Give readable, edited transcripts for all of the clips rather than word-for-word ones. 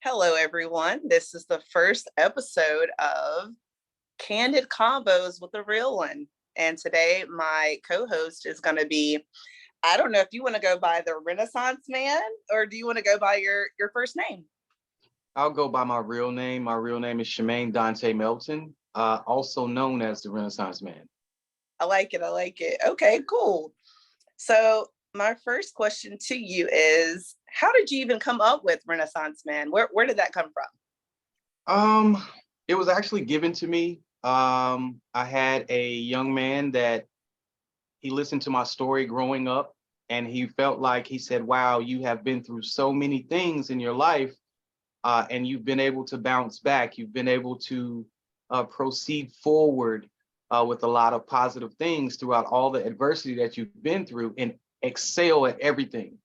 Hello, everyone. This is the first episode of Candid Convos with a Real One. And today, my co host is going to be, I don't know if you want to go by the Renaissance Man or do you want to go by your first name? I'll go by my real name. My real name is Chemane Melton, also known as the Renaissance Man. I like it. I like it. Okay, cool. So, my first question to you is how did you even come up with Renaissance Man? Where did that come from? Um, it was actually given to me. I had a young man that he listened to my story growing up, and he felt like he said, "Wow, you have been through so many things in your life, and you've been able to bounce back. You've been able to proceed forward with a lot of positive things throughout all the adversity that you've been through, and excel at everything."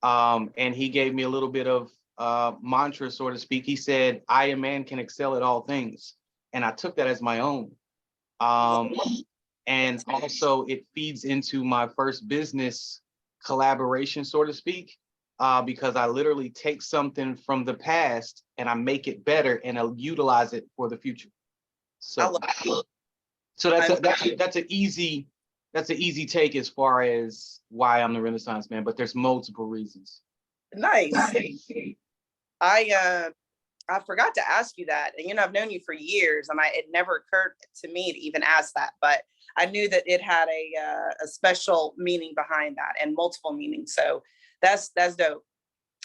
And he gave me a little bit of mantra, so to speak. He said, "I, a man, can excel at all things," and I took that as my own. Um, and also, it feeds into my first business collaboration, so to speak, because I literally take something from the past and I make it better and I'll utilize it for the future. I So, love so that's I'm that's an easy take as far as why I'm the Renaissance Man, but there's multiple reasons. nice. I I forgot to ask you that. And I've known you for years, and it never occurred to me to even ask that, but I knew that it had a special meaning behind that and multiple meanings. So that's dope.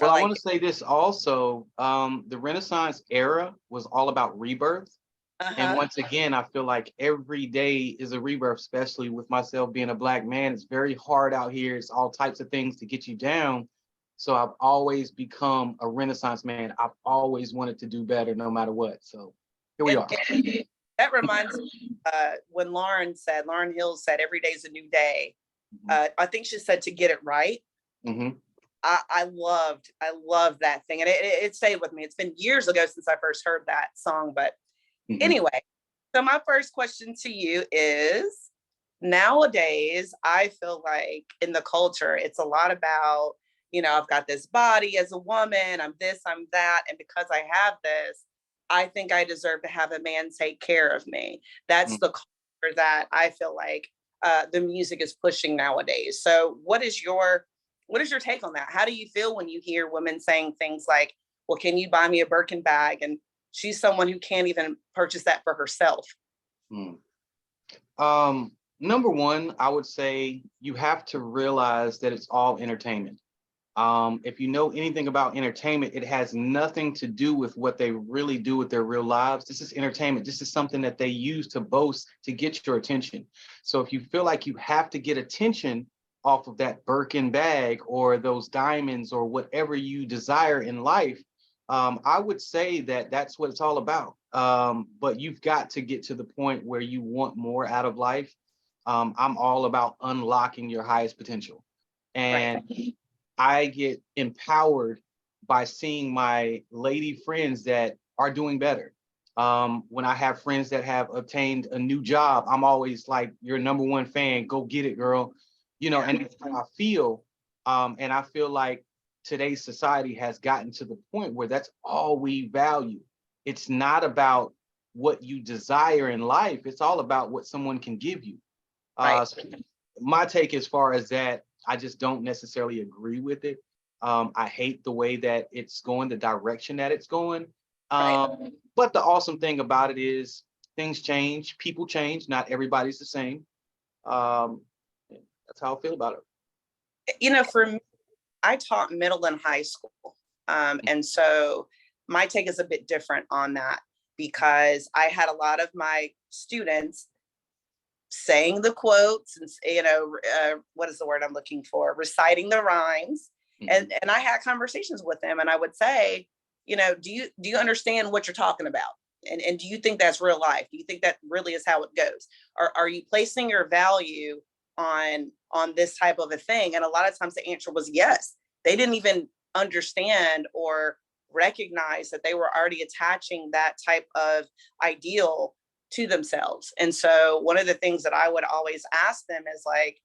I Well, I like want to say this also. The Renaissance era was all about rebirth. it. And Uh-huh. once again, I feel like every day is a rebirth, especially with myself being a Black man. It's very hard out here. It's all types of things to get you down. So I've always become a Renaissance man. I've always wanted to do better no matter what. So here we And, are. and that reminds me when Lauren Hill said, "Every day's a new day." I think she said to get it right. Mm-hmm. I loved that thing, and it stayed with me. It's been years ago since I first heard that song, but Mm-hmm. anyway. So my first question to you is nowadays, I feel like in the culture, it's a lot about, I've got this body as a woman, I'm this, I'm that. And because I have this, I think I deserve to have a man take care of me. That's the culture that I feel like the music is pushing nowadays. So what is your take on that? How do you feel when you hear women saying things like, well, can you buy me a Birkin bag? And she's someone who can't even purchase that for herself. Mm-hmm. Number one, I would say you have to realize that it's all entertainment. If you know anything about entertainment, it has nothing to do with what they really do with their real lives. This is entertainment. This is something that they use to boast to get your attention. So if you feel like you have to get attention off of that Birkin bag or those diamonds or whatever you desire in life, I would say that that's what it's all about. But you've got to get to the point where you want more out of life. I'm all about unlocking your highest potential. Right. And I get empowered by seeing my lady friends that are doing better. When I have friends that have obtained a new job, I'm always like, "Your number one fan, go get it, girl." Yeah. And that's how I feel. And I feel like today's society has gotten to the point where that's all we value. It's not about what you desire in life, it's all about what someone can give you. Right. So my take as far as that, I just don't necessarily agree with it. I hate the way that it's going, the direction that it's going. Right. But the awesome thing about it is things change, people change, not everybody's the same. Um, that's how I feel about it. For me, I taught middle and high school. And so my take is a bit different on that because I had a lot of my students saying the quotes and what is the word I'm looking for, reciting the rhymes. Mhm. And I had conversations with them and I would say, do you understand what you're talking about? And do you think that's real life? Do you think that really is how it goes? Or are you placing your value on this type of a thing? And a lot of times the answer was yes. They didn't even understand or recognize that they were already attaching that type of ideal to themselves. And so one of the things that I would always ask them is like,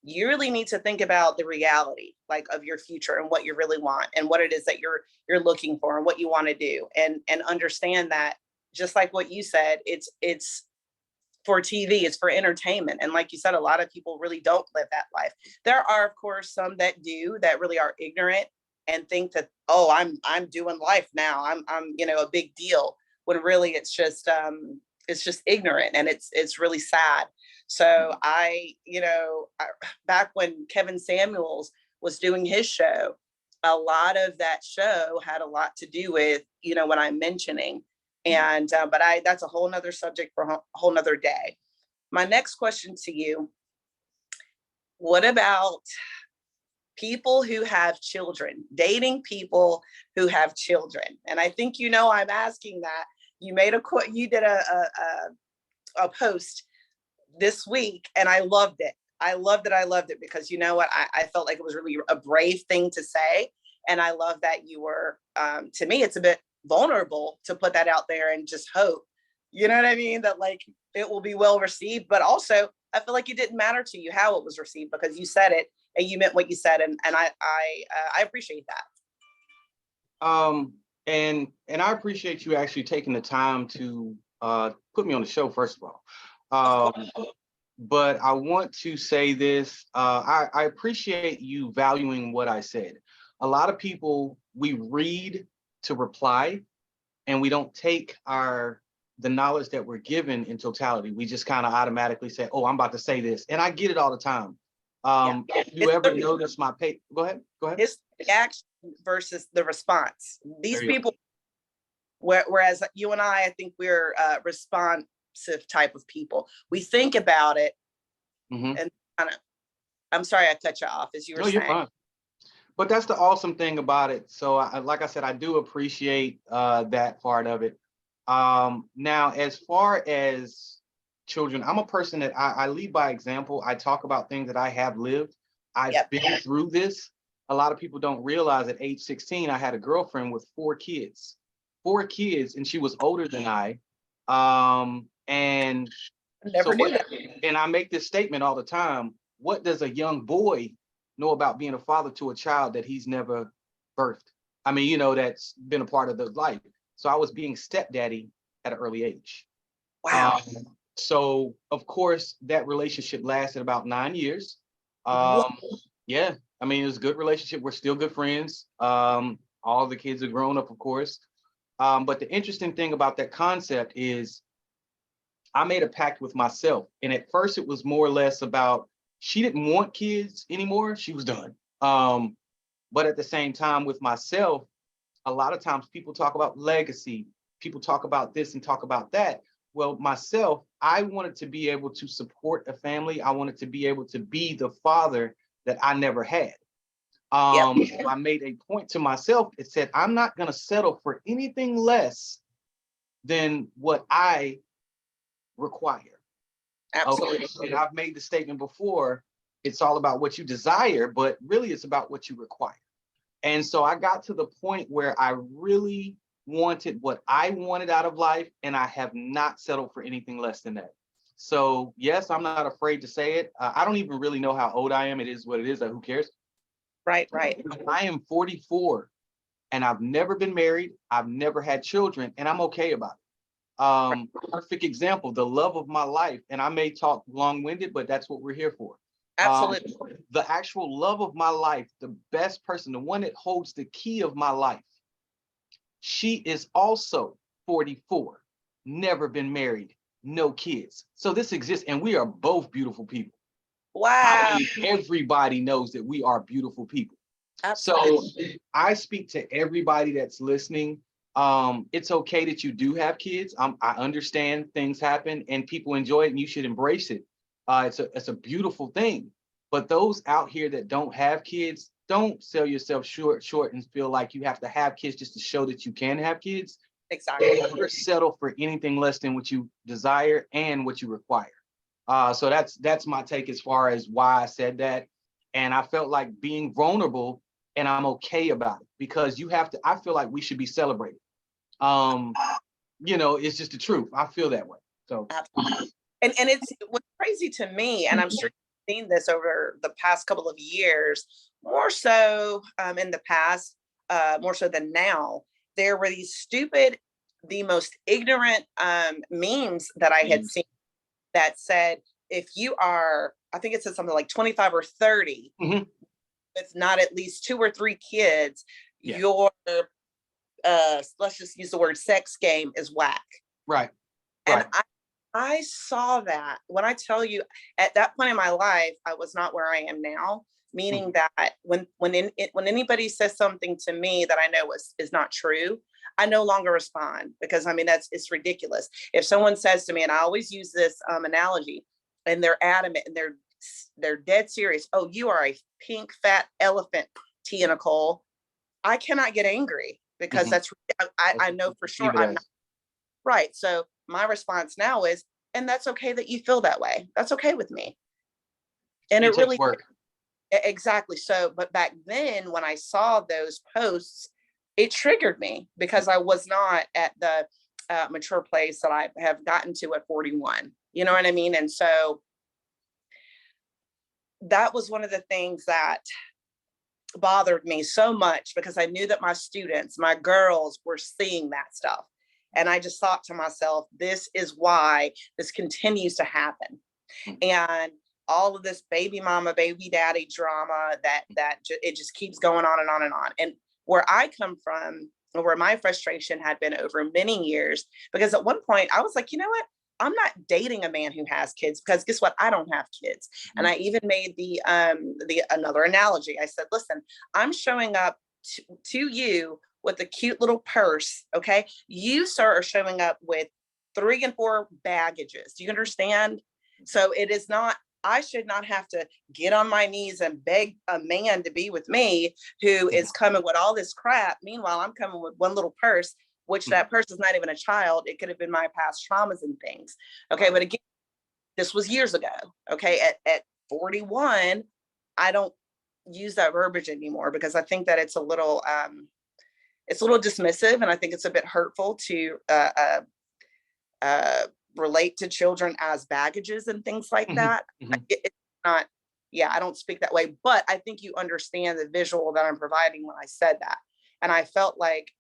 you really need to think about the reality, like, of your future and what you really want and what it is that you're looking for and what you want to do, and understand that, just like what you said, it's for TV, it's for entertainment. And like you said, a lot of people really don't live that life. There are, of course, some that do, that really are ignorant and think that, oh, I'm doing life now. I'm a big deal, when really it's just ignorant, and it's really sad. So back when Kevin Samuels was doing his show, a lot of that show had a lot to do with, what I'm mentioning. And but that's a whole nother subject for a whole nother day. My next question to you: what about people who have children, dating people who have children? And I think I'm asking that. You did a post this week, and I loved it. I loved it because, you know what, I felt like it was really a brave thing to say. And I love that you were, to me, it's a bit vulnerable to put that out there and just hope, you know what I mean, that like it will be well received. But also, I feel like it didn't matter to you how it was received, because you said it and you meant what you said, and I appreciate that. And I appreciate you actually taking the time to put me on the show, first of all. But I want to say this: I appreciate you valuing what I said. A lot of people, we read to reply, and we don't take the knowledge that we're given in totality. We just kind of automatically say, oh, I'm about to say this. And I get it all the time. If you ever notice my page, go ahead. It's the action versus the response. These people, whereas you and I think we're responsive type of people. We think about it, and I'm sorry I cut you off as you were saying. You're fine. But that's the awesome thing about it. So like I said, I do appreciate that part of it. Now, as far as children, I'm a person that I lead by example. I talk about things that I have lived. I've been through this. A lot of people don't realize at age 16, I had a girlfriend with 4 kids, and she was older than I. And I make this statement all the time: what does a young boy know about being a father to a child that he's never birthed? I mean, that's been a part of the life. So I was being stepdaddy at an early age. Wow. So of course that relationship lasted about 9 years. Yeah, I mean, it was a good relationship. We're still good friends. All the kids are grown up, of course. But the interesting thing about that concept is I made a pact with myself. And at first it was more or less about, she didn't want kids anymore. She was done. But at the same time with myself, a lot of times people talk about legacy. People talk about this and talk about that. Well, myself, I wanted to be able to support a family. I wanted to be able to be the father that I never had. So I made a point to myself. It said, I'm not going to settle for anything less than what I require. Absolutely. Okay. And I've made the statement before, it's all about what you desire, but really it's about what you require. And so I got to the point where I really wanted what I wanted out of life, and I have not settled for anything less than that. So yes, I'm not afraid to say it. I don't even really know how old I am. It is what it is. Who cares? Right. I am 44, and I've never been married. I've never had children, and I'm okay about it. Perfect example, the love of my life. And I may talk long-winded, but that's what we're here for. Absolutely. The actual love of my life, the best person, the one that holds the key of my life, she is also 44, never been married, no kids. So this exists, and we are both beautiful people. Wow. Everybody knows that we are beautiful people. Absolutely. So I speak to everybody that's listening. It's okay that you do have kids. I understand things happen and people enjoy it, and you should embrace it. It's a beautiful thing. But those out here that don't have kids, don't sell yourself short and feel like you have to have kids just to show that you can have kids. Exactly. Never settle for anything less than what you desire and what you require. So that's my take as far as why I said that. And I felt like being vulnerable, and I'm okay about it, because I feel like we should be celebrated. It's just the truth. I feel that way. So, and it's what's crazy to me, and I'm sure seen this over the past couple of years, more so in the past, more so than now. There were these stupid, the most ignorant memes that I had seen that said, if you are, I think it said something like 25 or 30, Mhm. with not at least 2 or 3 kids, Yeah. your let's just use the word sex game is whack. Right. And Right. I saw that. When I tell you, at that point in my life, I was not where I am now. Meaning that when anybody says something to me that I know is not true, I no longer respond, because I mean it's ridiculous. If someone says to me, and I always use this analogy, and they're adamant and they're dead serious, oh, you are a pink fat elephant, Tia Nicole, I cannot get angry, because Mhm. I know for sure Leave it I'm not as. right. So my response now is, and that's okay that you feel that way. That's okay with me. And It it takes really work. exactly. So, but back then when I saw those posts, it triggered me, because I was not at the mature place that I have gotten to at 41. You know what I mean? And so that was one of the things that bothered me so much, because I knew that my students, my girls, were seeing that stuff. And I just thought to myself, this is why this continues to happen. And all of this baby mama, baby daddy drama it just keeps going on and on and on. And where I come from, where my frustration had been over many years, because at one point I was like, you know what? I'm not dating a man who has kids, because guess what? I don't have kids. And I even made the another analogy. I said, listen, I'm showing up to you with a cute little purse. Okay. You, sir, are showing up with 3 and 4 baggages. Do you understand? So it is not, I should not have to get on my knees and beg a man to be with me who is coming with all this crap. Meanwhile, I'm coming with one little purse, which that purse is not even a child. It could have been my past traumas and things. Okay. But again, this was years ago. Okay. At 41, I don't use that verbiage anymore, because I think that it's a little dismissive, and I think it's a bit hurtful to uh, relate to children as baggages and things like Mhm. that. Mhm. It's not, yeah, I don't speak that way, but I think you understand the visual that I'm providing when I said that. And I felt like,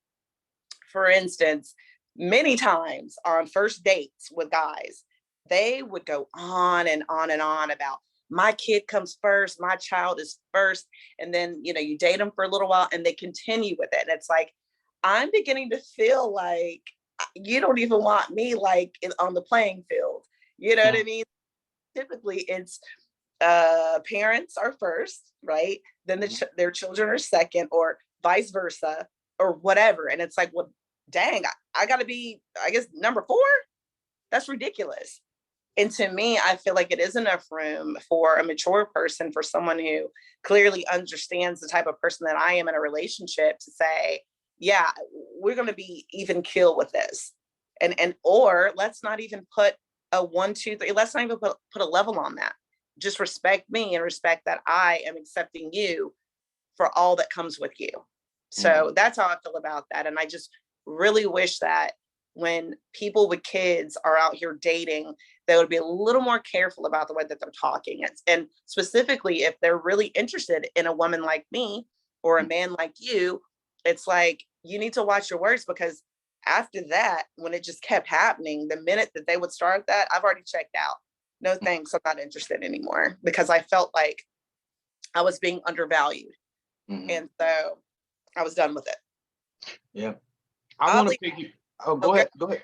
for instance, many times on first dates with guys, they would go on and on and on about, my kid comes first, my child is first. And then, you date them for a little while and they continue with it. And it's like, I'm beginning to feel like you don't even want me like on the playing field. You know what I Mhm. mean? Typically it's parents are first, right? Then their children are second, or vice versa, or whatever. And it's like, well, dang, I got to be, I guess, number 4. That's ridiculous. And to me, I feel like it is enough room for a mature person, for someone who clearly understands the type of person that I am in a relationship, to say, yeah, we're going to be even keel with this. Or let's not even put a 1, 2, 3, let's not even put a level on that. Just respect me and respect that I am accepting you for all that comes with you. So that's how I feel about that. And I just really wish that when people with kids are out here dating, they would be a little more careful about the way that they're talking. And specifically, if they're really interested in a woman like me or a man like you, it's like, you need to watch your words, because after that, when it just kept happening, the minute that they would start that, I've already checked out. No thanks, I'm not interested anymore, because I felt like I was being undervalued. Mhm. And so I was done with it. Yeah. I I'll want leave. to piggy. Oh, Oh, go ahead. Go ahead.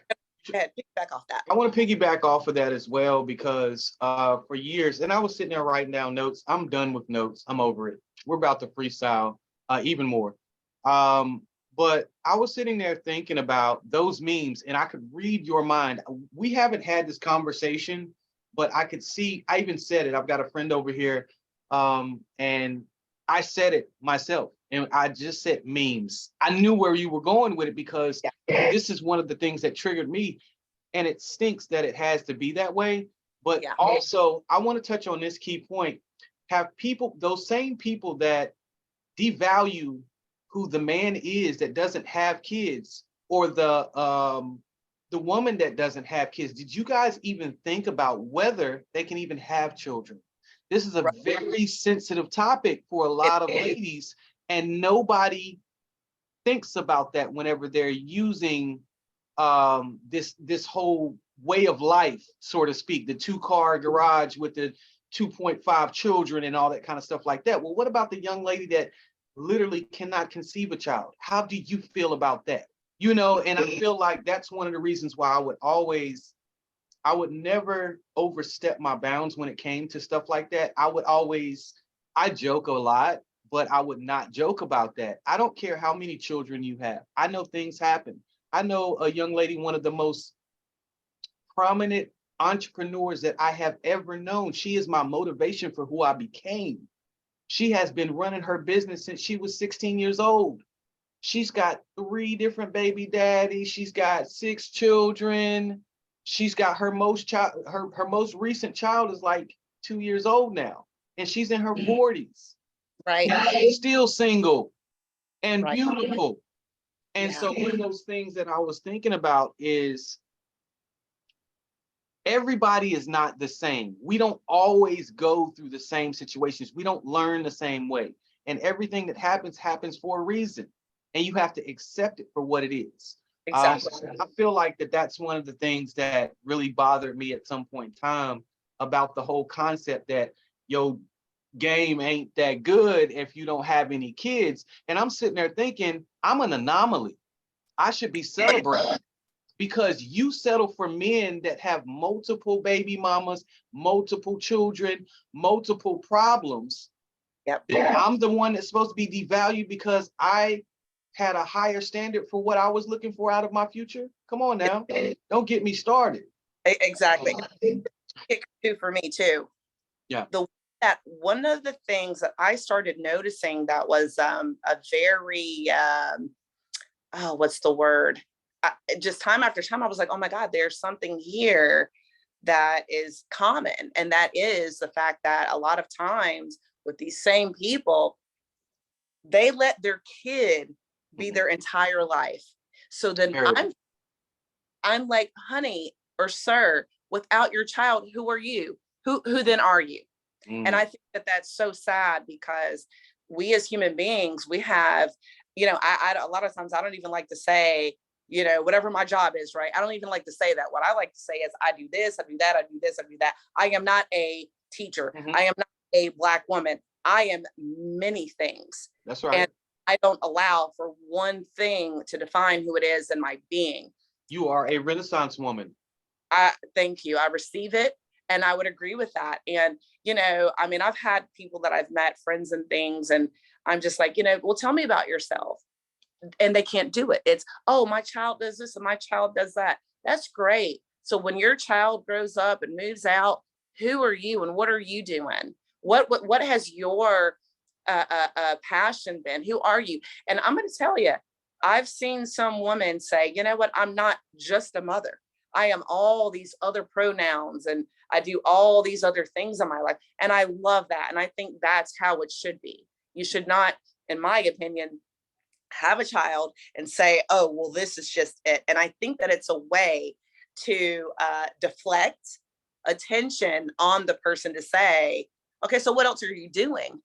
go ahead, pick back off that. I want to piggyback off of that as well, because for years, and I was sitting there writing down notes. I'm done with notes. I'm over it. We're about to freestyle even more. Um, but I was sitting there thinking about those memes, and I could read your mind. We haven't had this conversation, but I could see. I even said it. I've got a friend over here, and I said it myself, and I just said memes. I knew where you were going with it, because Yeah. this is one of the things that triggered me, and it stinks that it has to be that way. But Yeah. also, I want to touch on this key point. Have people, those same people that devalue who the man is that doesn't have kids, or the woman that doesn't have kids, did you guys even think about whether they can even have children? This is a Right. very sensitive topic for a lot of ladies, and nobody thinks about that whenever they're using this whole way of life, so to speak, the 2-car garage with the 2.5 children and all that kind of stuff like that. Well, what about the young lady that literally cannot conceive a child? How do you feel about that? You know, and I feel like that's one of the reasons why I would never overstep my bounds when it came to stuff like that. I joke a lot, but I would not joke about that. I don't care how many children you have. I know things happen. I know a young lady, one of the most prominent entrepreneurs that I have ever known. She is my motivation for who I became. She has been running her business since she was 16 years old. She's got 3 different baby daddies. She's got 6 children. She's got her most recent child is like 2 years old now, and she's in her 40s. Right. She's still single and Right. beautiful. And Yeah. so one of those things that I was thinking about is everybody is not the same. We don't always go through the same situations. We don't learn the same way. And everything that happens for a reason. And you have to accept it for what it is. Exactly. I feel like that's one of the things that really bothered me at some point in time about the whole concept that your game ain't that good if you don't have any kids. And I'm sitting there thinking, I'm an anomaly. I should be celebrated because you settle for men that have multiple baby mamas, multiple children, multiple problems. Yep. I'm the one that's supposed to be devalued because I had a higher standard for what I was looking for out of my future. Come on now. Don't get me started. Exactly. Kick too for me too. Yeah. That one of the things that I started noticing that was a very what's the word? Just time after time, I was like, oh my God, there's something here that is common. And that is the fact that a lot of times with these same people, they let their kid be their entire life. So then I'm like, honey or sir, without your child, who are you? Who then are you? And I think that that's so sad because we as human beings, we have, I a lot of times I don't even like to say, whatever my job is, right? I don't even like to say that. What I like to say is I do this, I do that, I do this, I do that. I am not a teacher. I am not a Black woman. I am many things. That's right. And I don't allow for one thing to define who it is in my being. You are a Renaissance woman. Thank you. I receive it. And I would agree with that. And, I've had people that I've met, friends and things, and I'm just like, well, tell me about yourself. And they can't do it. It's, oh, my child does this and my child does that. That's great. So when your child grows up and moves out, who are you and what are you doing? What has your passion been? Who are you? And I'm going to tell you, I've seen some women say, you know what? I'm not just a mother. I am all these other pronouns and I do all these other things in my life. And I love that. And I think that's how it should be. You should not, in my opinion, have a child and say, oh, well, this is just it. And I think that it's a way to deflect attention on the person to say, okay, so what else are you doing?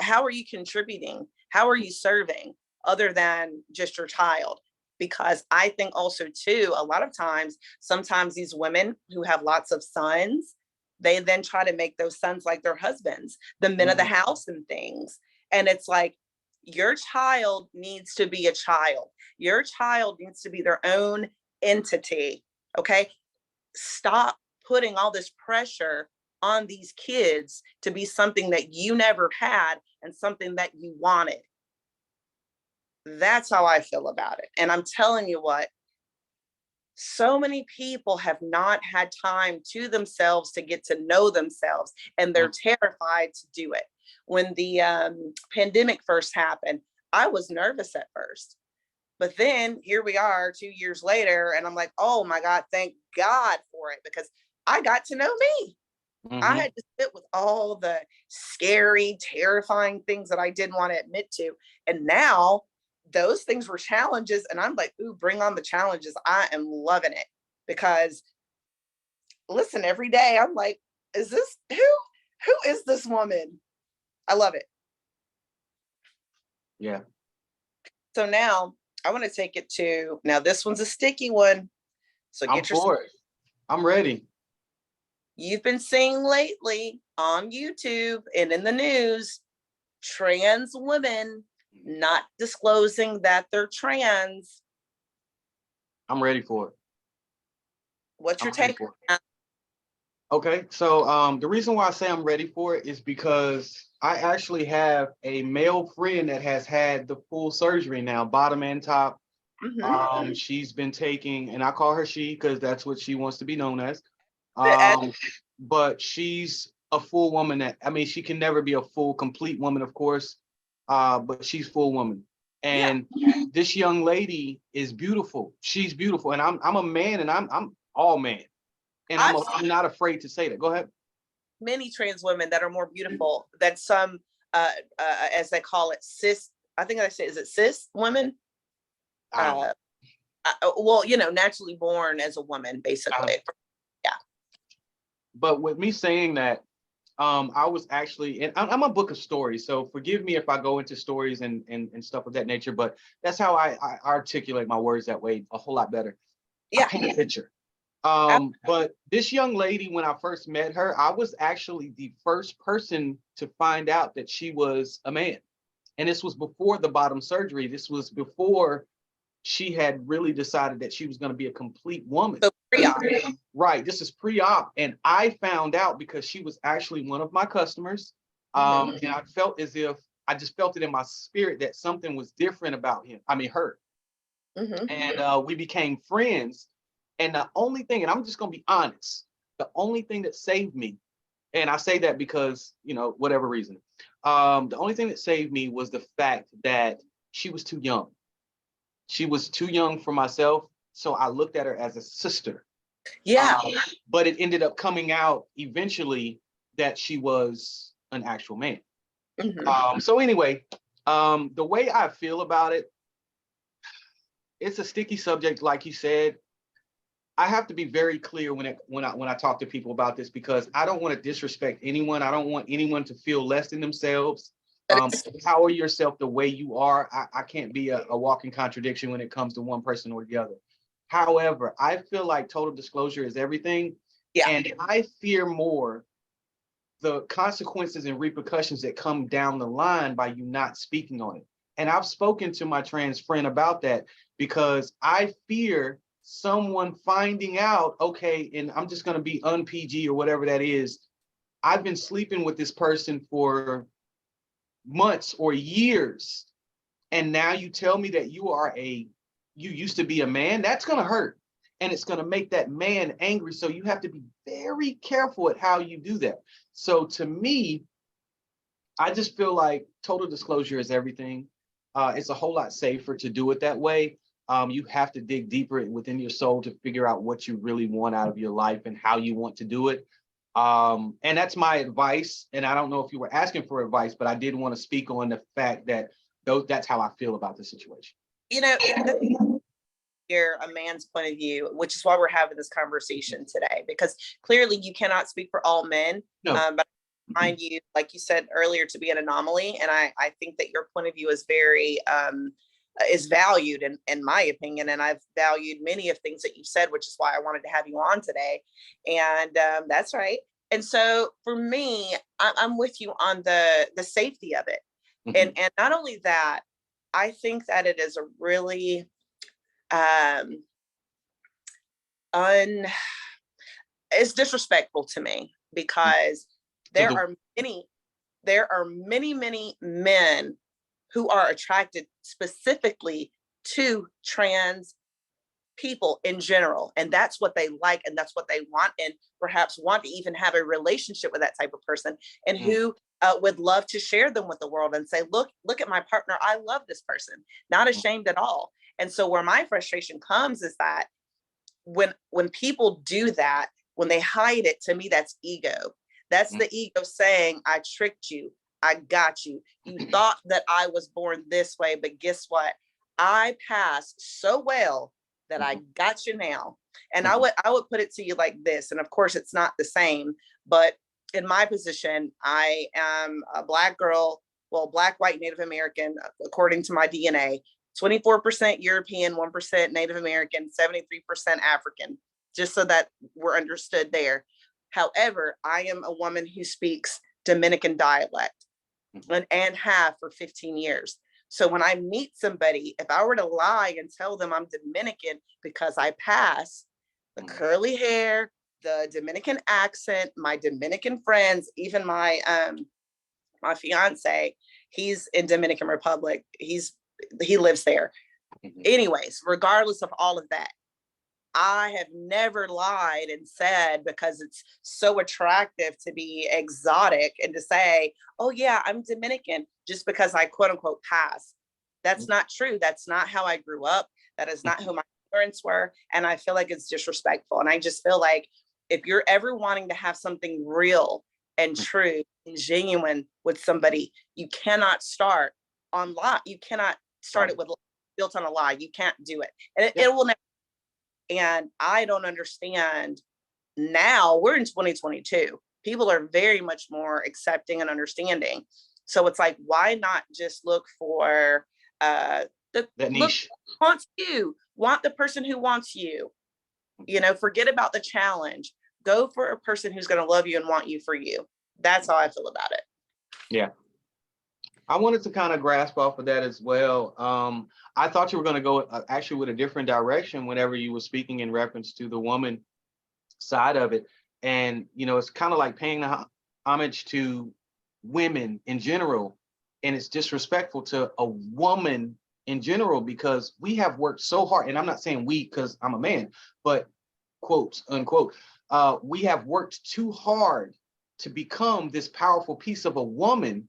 How are you contributing? How are you serving other than just your child? Because I think also too, a lot of times, sometimes these women who have lots of sons, they then try to make those sons like their husbands, the men of the house and things. And it's like, your child needs to be a child. Your child needs to be their own entity. Okay. Stop putting all this pressure on these kids to be something that you never had and something that you wanted. That's how I feel about it. And I'm telling you what, so many people have not had time to themselves to get to know themselves, and they're terrified to do it. When the pandemic first happened, I was nervous at first. But then here we are 2 years later, and I'm like, oh my God, thank God for it, because I got to know me. I had to sit with all the scary, terrifying things that I didn't want to admit to. And now those things were challenges. And I'm like, ooh, bring on the challenges. I am loving it because listen, every day I'm like, is this who is this woman? I love it. Yeah. So now I want to take it to, now this one's a sticky one. So I'm for it. I'm ready. You've been seeing lately on YouTube and in the news, trans women not disclosing that they're trans. I'm ready for it. What's your take? Okay, so the reason why I say I'm ready for it is because I actually have a male friend that has had the full surgery now, bottom and top. Mm-hmm. She's been taking, and I call her she because that's what she wants to be known as. But she's a full woman that, I mean, she can never be a full, complete woman, of course, but she's full woman. And this young lady is beautiful. She's beautiful, and I'm a man, and I'm all man. And I'm not afraid to say that. Go ahead. Many trans women that are more beautiful than some, as they call it, cis. I think I say, is it cis women? Well, you know, naturally born as a woman, basically. Yeah. But with me saying that, I was actually, and I'm a book of stories, so forgive me if I go into stories and stuff of that nature. But that's how I articulate my words that way a whole lot better. Yeah. I paint a picture. But this young lady, when I first met her, I was actually the first person to find out that she was a man. And this was before the bottom surgery. This was before she had really decided that she was going to be a complete woman. So pre-op. Right. This is pre-op. And I found out because she was actually one of my customers. And I felt as if I just felt it in my spirit that something was different about her. And we became friends. And the only thing, and I'm just going to be honest, the only thing that saved me, and I say that because, you know, whatever reason, the only thing that saved me was the fact that she was too young. She was too young for myself. So I looked at her as a sister. Yeah. But it ended up coming out eventually that she was an actual man. So anyway, the way I feel about it, it's a sticky subject, like you said. I have to be very clear when I talk to people about this, because I don't want to disrespect anyone. I don't want anyone to feel less than themselves. Empower yourself the way you are. I can't be a walking contradiction when it comes to one person or the other. However, I feel like total disclosure is everything. Yeah. And I fear more the consequences and repercussions that come down the line by you not speaking on it. And I've spoken to my trans friend about that, because I fear someone finding out, okay, and I'm just going to be un-PG or whatever that is. I've been sleeping with this person for months or years, and now you tell me that you used to be a man. That's going to hurt, and it's going to make that man angry. So you have to be very careful at how you do that. So to me, I just feel like total disclosure is everything. It's a whole lot safer to do it that way. You have to dig deeper within your soul to figure out what you really want out of your life and how you want to do it. And that's my advice. And I don't know if you were asking for advice, but I did want to speak on the fact that that's how I feel about the situation. You know, hear a man's point of view, which is why we're having this conversation today, because clearly you cannot speak for all men. No. But I find you, like you said earlier, to be an anomaly. And I think that your point of view is very is valued in my opinion. And I've valued many of things that you said, which is why I wanted to have you on today. And that's right. And so for me, I'm with you on the safety of it. And not only that, I think that it is a really it's disrespectful to me, because there are many men who are attracted specifically to trans people in general, and that's what they like and that's what they want, and perhaps want to even have a relationship with that type of person, and who would love to share them with the world and say, look at my partner, I love this person, not ashamed at all. And so where my frustration comes is that when people do that, when they hide it, to me, that's ego. That's the ego saying, I tricked you, I got you. You thought that I was born this way, but guess what? I passed so well that I got you now. And I would put it to you like this, and of course it's not the same, but in my position, I am a Black girl, well, Black, white, Native American, according to my DNA, 24% European, 1% Native American, 73% African, just so that we're understood there. However, I am a woman who speaks Dominican dialect and have for 15 years. So when I meet somebody, if I were to lie and tell them I'm Dominican because I pass the curly hair, the Dominican accent, my Dominican friends, even my fiance, he's in Dominican Republic. He lives there. Anyways, regardless of all of that, I have never lied and said, because it's so attractive to be exotic and to say, oh yeah, I'm Dominican, just because I quote unquote pass. That's not true. That's not how I grew up. That is not who my parents were. And I feel like it's disrespectful. And I just feel like if you're ever wanting to have something real and true and genuine with somebody, you cannot start on lie. You cannot start it with built on a lie. You can't do it. And it will never. And I don't understand. Now we're in 2022. People are very much more accepting and understanding. So it's like, why not just look for that niche? Wants you, want the person who wants you. You know, forget about the challenge. Go for a person who's going to love you and want you for you. That's how I feel about it. Yeah. I wanted to kind of grasp off of that as well. I thought you were going to go actually with a different direction whenever you were speaking in reference to the woman side of it. And, you know, it's kind of like paying homage to women in general. And it's disrespectful to a woman in general, because we have worked so hard. And I'm not saying we because I'm a man, but quotes, unquote, we have worked too hard to become this powerful piece of a woman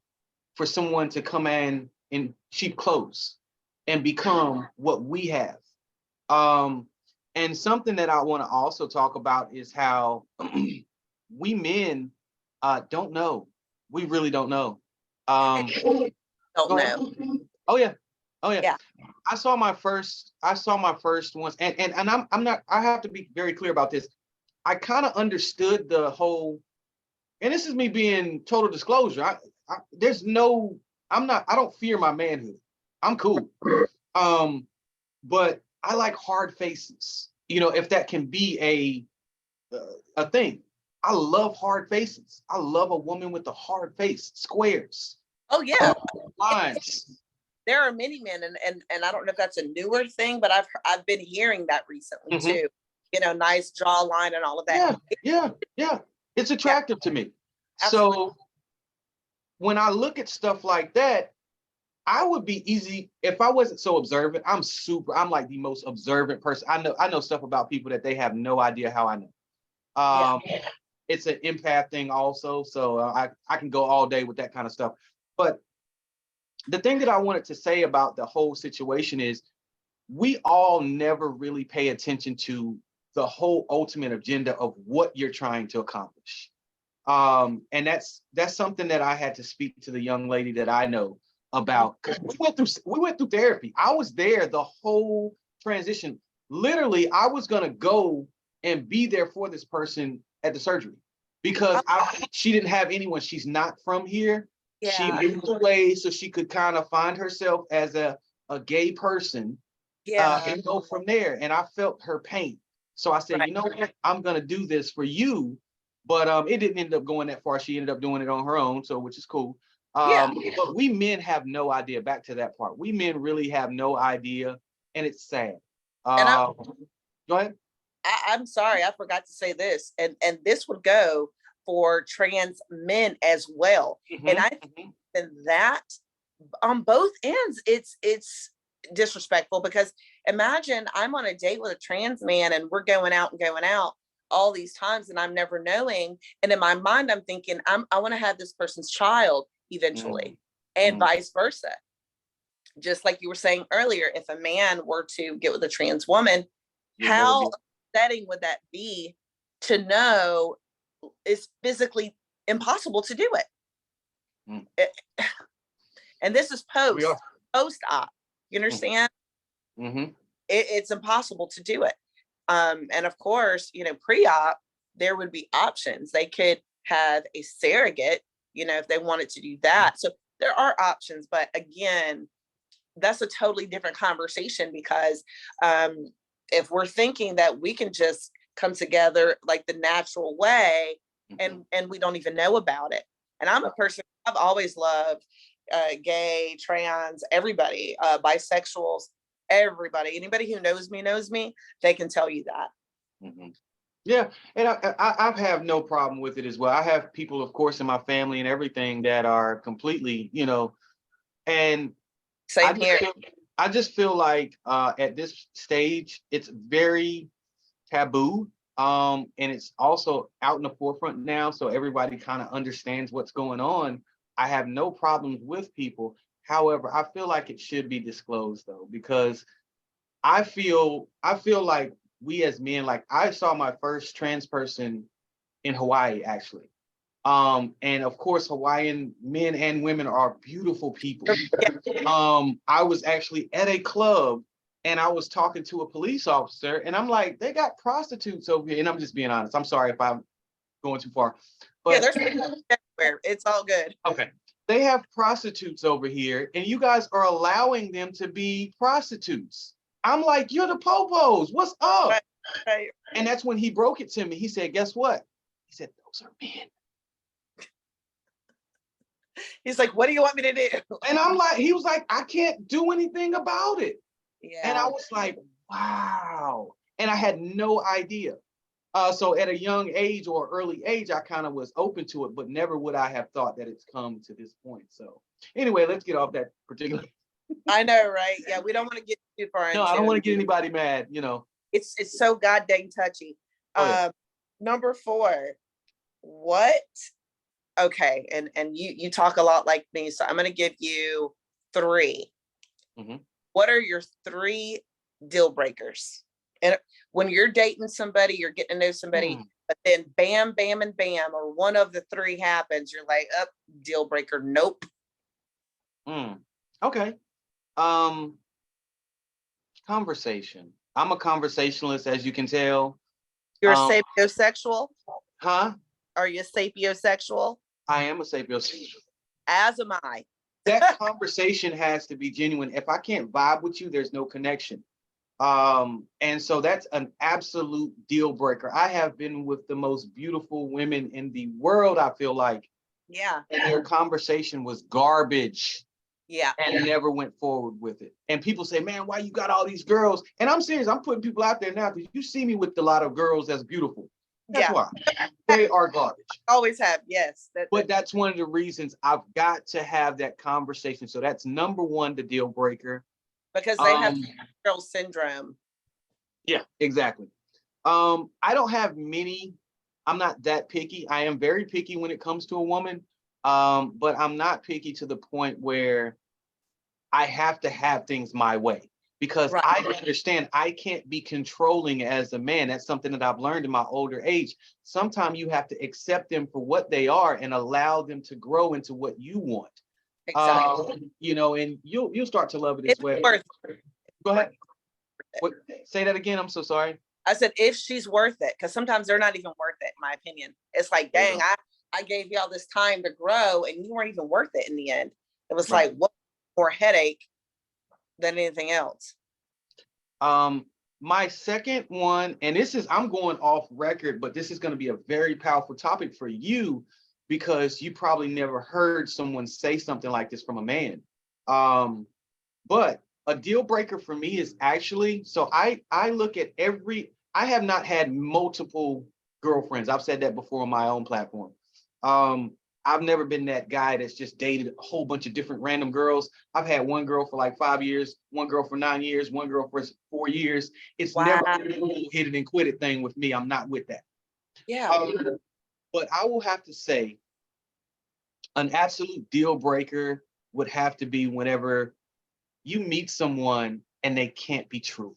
for someone to come in cheap clothes and become what we have. And something that I want to also talk about is how we men don't know. We really don't know. Don't know. Oh yeah. Oh yeah. Yeah. I saw my first ones, and I'm not, I have to be very clear about this. I kind of understood the whole, and this is me being total disclosure. I don't fear my manhood. I'm cool. But I like hard faces. You know, if that can be a thing. I love hard faces. I love a woman with a hard face, squares. Oh yeah. Lines. There are many men, and I don't know if that's a newer thing, but I've been hearing that recently too. You know, nice jawline and all of that. Yeah. It's attractive to me. Absolutely. So when I look at stuff like that, I would be easy if I wasn't so observant. I'm like the most observant person. I know stuff about people that they have no idea how I know. It's an empath thing also. So I can go all day with that kind of stuff. But the thing that I wanted to say about the whole situation is we all never really pay attention to the whole ultimate agenda of what you're trying to accomplish. And that's something that I had to speak to the young lady that I know about, because we went through therapy. I was there the whole transition. Literally, I was gonna go and be there for this person at the surgery because she didn't have anyone. She's not from here. Yeah. She moved away so she could kind of find herself as a gay person. And go from there. And I felt her pain. So I said, you know what? I'm gonna do this for you. But it didn't end up going that far. She ended up doing it on her own, so which is cool. But we men have no idea. Back to that part, we men really have no idea, and it's sad. Go ahead. I'm sorry, I forgot to say this, and this would go for trans men as well. And I think that on both ends, it's disrespectful, because imagine I'm on a date with a trans man and we're going out all these times and I'm never knowing, and in my mind I'm thinking I want to have this person's child eventually, and vice versa. Just like you were saying earlier, if a man were to get with a trans woman, how upsetting would that be to know it's physically impossible to do it? And this is post-op. You understand? It's impossible to do it. And of course, you know, pre-op, there would be options. They could have a surrogate, if they wanted to do that. So there are options, but again, that's a totally different conversation because if we're thinking that we can just come together like the natural way and we don't even know about it. And I'm a person, I've always loved gay, trans, everybody, bisexuals, everybody, anybody who knows me, they can tell you that. Mm-hmm. Yeah, and I have no problem with it as well. I have people, of course, in my family and everything that are completely, and same here. I just feel like at this stage, it's very taboo. And it's also out in the forefront now, so everybody kind of understands what's going on. I have no problems with people. However, I feel like it should be disclosed though, because I feel like we as men, like I saw my first trans person in Hawaii actually. And of course, Hawaiian men and women are beautiful people. I was actually at a club and I was talking to a police officer and I'm like, they got prostitutes over here. And I'm just being honest. I'm sorry if I'm going too far. But yeah, there's everywhere. It's all good. Okay. They have prostitutes over here and you guys are allowing them to be prostitutes. I'm like, you're the popos. What's up? Right. And that's when he broke it to me. He said, guess what? He said, those are men. He's like, what do you want me to do? And I'm like, he was like, I can't do anything about it. Yeah. And I was like, wow. And I had no idea. So at a young age or early age, I kind of was open to it, but never would I have thought that it's come to this point. So anyway, let's get off that particular. I know, right? Yeah, we don't want to get too far into it. No, I don't want to get anybody mad, It's so goddamn touchy. Number 4, what? Okay, and you talk a lot like me, so I'm gonna give you 3. Mm-hmm. What are your 3 deal breakers? And when you're dating somebody, you're getting to know somebody, but then bam, bam, and bam, or one of the 3 happens, you're like, up, deal breaker, nope. Okay. Conversation. I'm a conversationalist, as you can tell. You're a sapiosexual? Huh? Are you a sapiosexual? I am a sapiosexual. As am I. That conversation has to be genuine. If I can't vibe with you, there's no connection. And so that's an absolute deal breaker. I have been with the most beautiful women in the world, I feel like. Yeah. And their conversation was garbage. Yeah. And never went forward with it. And people say, man, why you got all these girls? And I'm serious. I'm putting people out there now because you see me with a lot of girls that's beautiful. That's why. They are garbage. Always have, yes. But that's one of the reasons I've got to have that conversation. So that's number 1, the deal breaker. Because they have girl syndrome. Yeah, exactly. I don't have many. I'm not that picky. I am very picky when it comes to a woman. But I'm not picky to the point where I have to have things my way because I understand I can't be controlling as a man. That's something that I've learned in my older age. Sometimes you have to accept them for what they are and allow them to grow into what you want. Exactly. And you'll start to love it as well. Go ahead. Say that again. I'm so sorry. I said, if she's worth it, because sometimes they're not even worth it, in my opinion. It's like, dang, I gave you all this time to grow and you weren't even worth it in the end. It was like, what more headache than anything else? My second one, and I'm going off record, but this is going to be a very powerful topic for you because you probably never heard someone say something like this from a man. But a deal breaker for me is actually, so I look at I have not had multiple girlfriends. I've said that before on my own platform. I've never been that guy that's just dated a whole bunch of different random girls. I've had one girl for like 5 years, one girl for 9 years, one girl for 4 years. It's never been a hit it and quit it thing with me. I'm not with that. Yeah. But I will have to say an absolute deal breaker would have to be whenever you meet someone and they can't be true.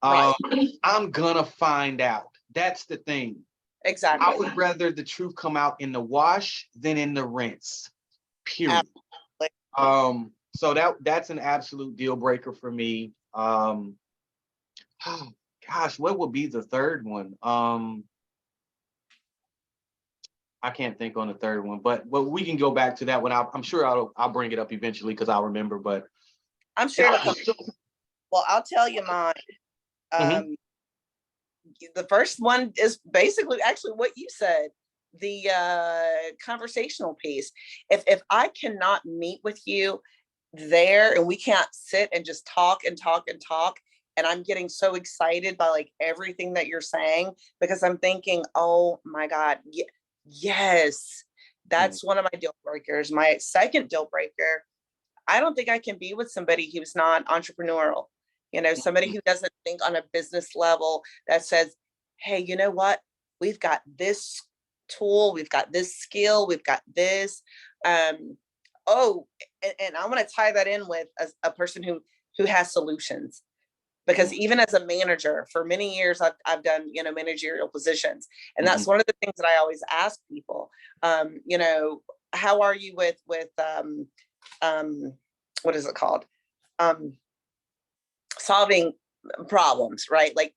I'm gonna find out. That's the thing. Exactly. I would rather the truth come out in the wash than in the rinse. Period. Absolutely. So that's an absolute deal breaker for me. Oh, gosh, what would be the third one? I can't think on the third one, but we can go back to that one. I'm sure I'll bring it up eventually because I'll remember. But I'm sure it'll come. Well, I'll tell you mine. Mhm. The first one is basically actually what you said, the conversational piece. If I cannot meet with you there and we can't sit and just talk and talk and talk, and I'm getting so excited by like everything that you're saying because I'm thinking, oh my God, yes, that's one of my deal breakers. My second deal breaker, I don't think I can be with somebody who's not entrepreneurial, somebody who doesn't think on a business level, that says, hey, you know what? We've got this tool, we've got this skill, we've got this. Oh, and I want to tie that in with a person who has solutions. Because even as a manager, for many years, I've done, managerial positions. And that's one of the things that I always ask people, how are you with what is it called? Solving problems, right? Like,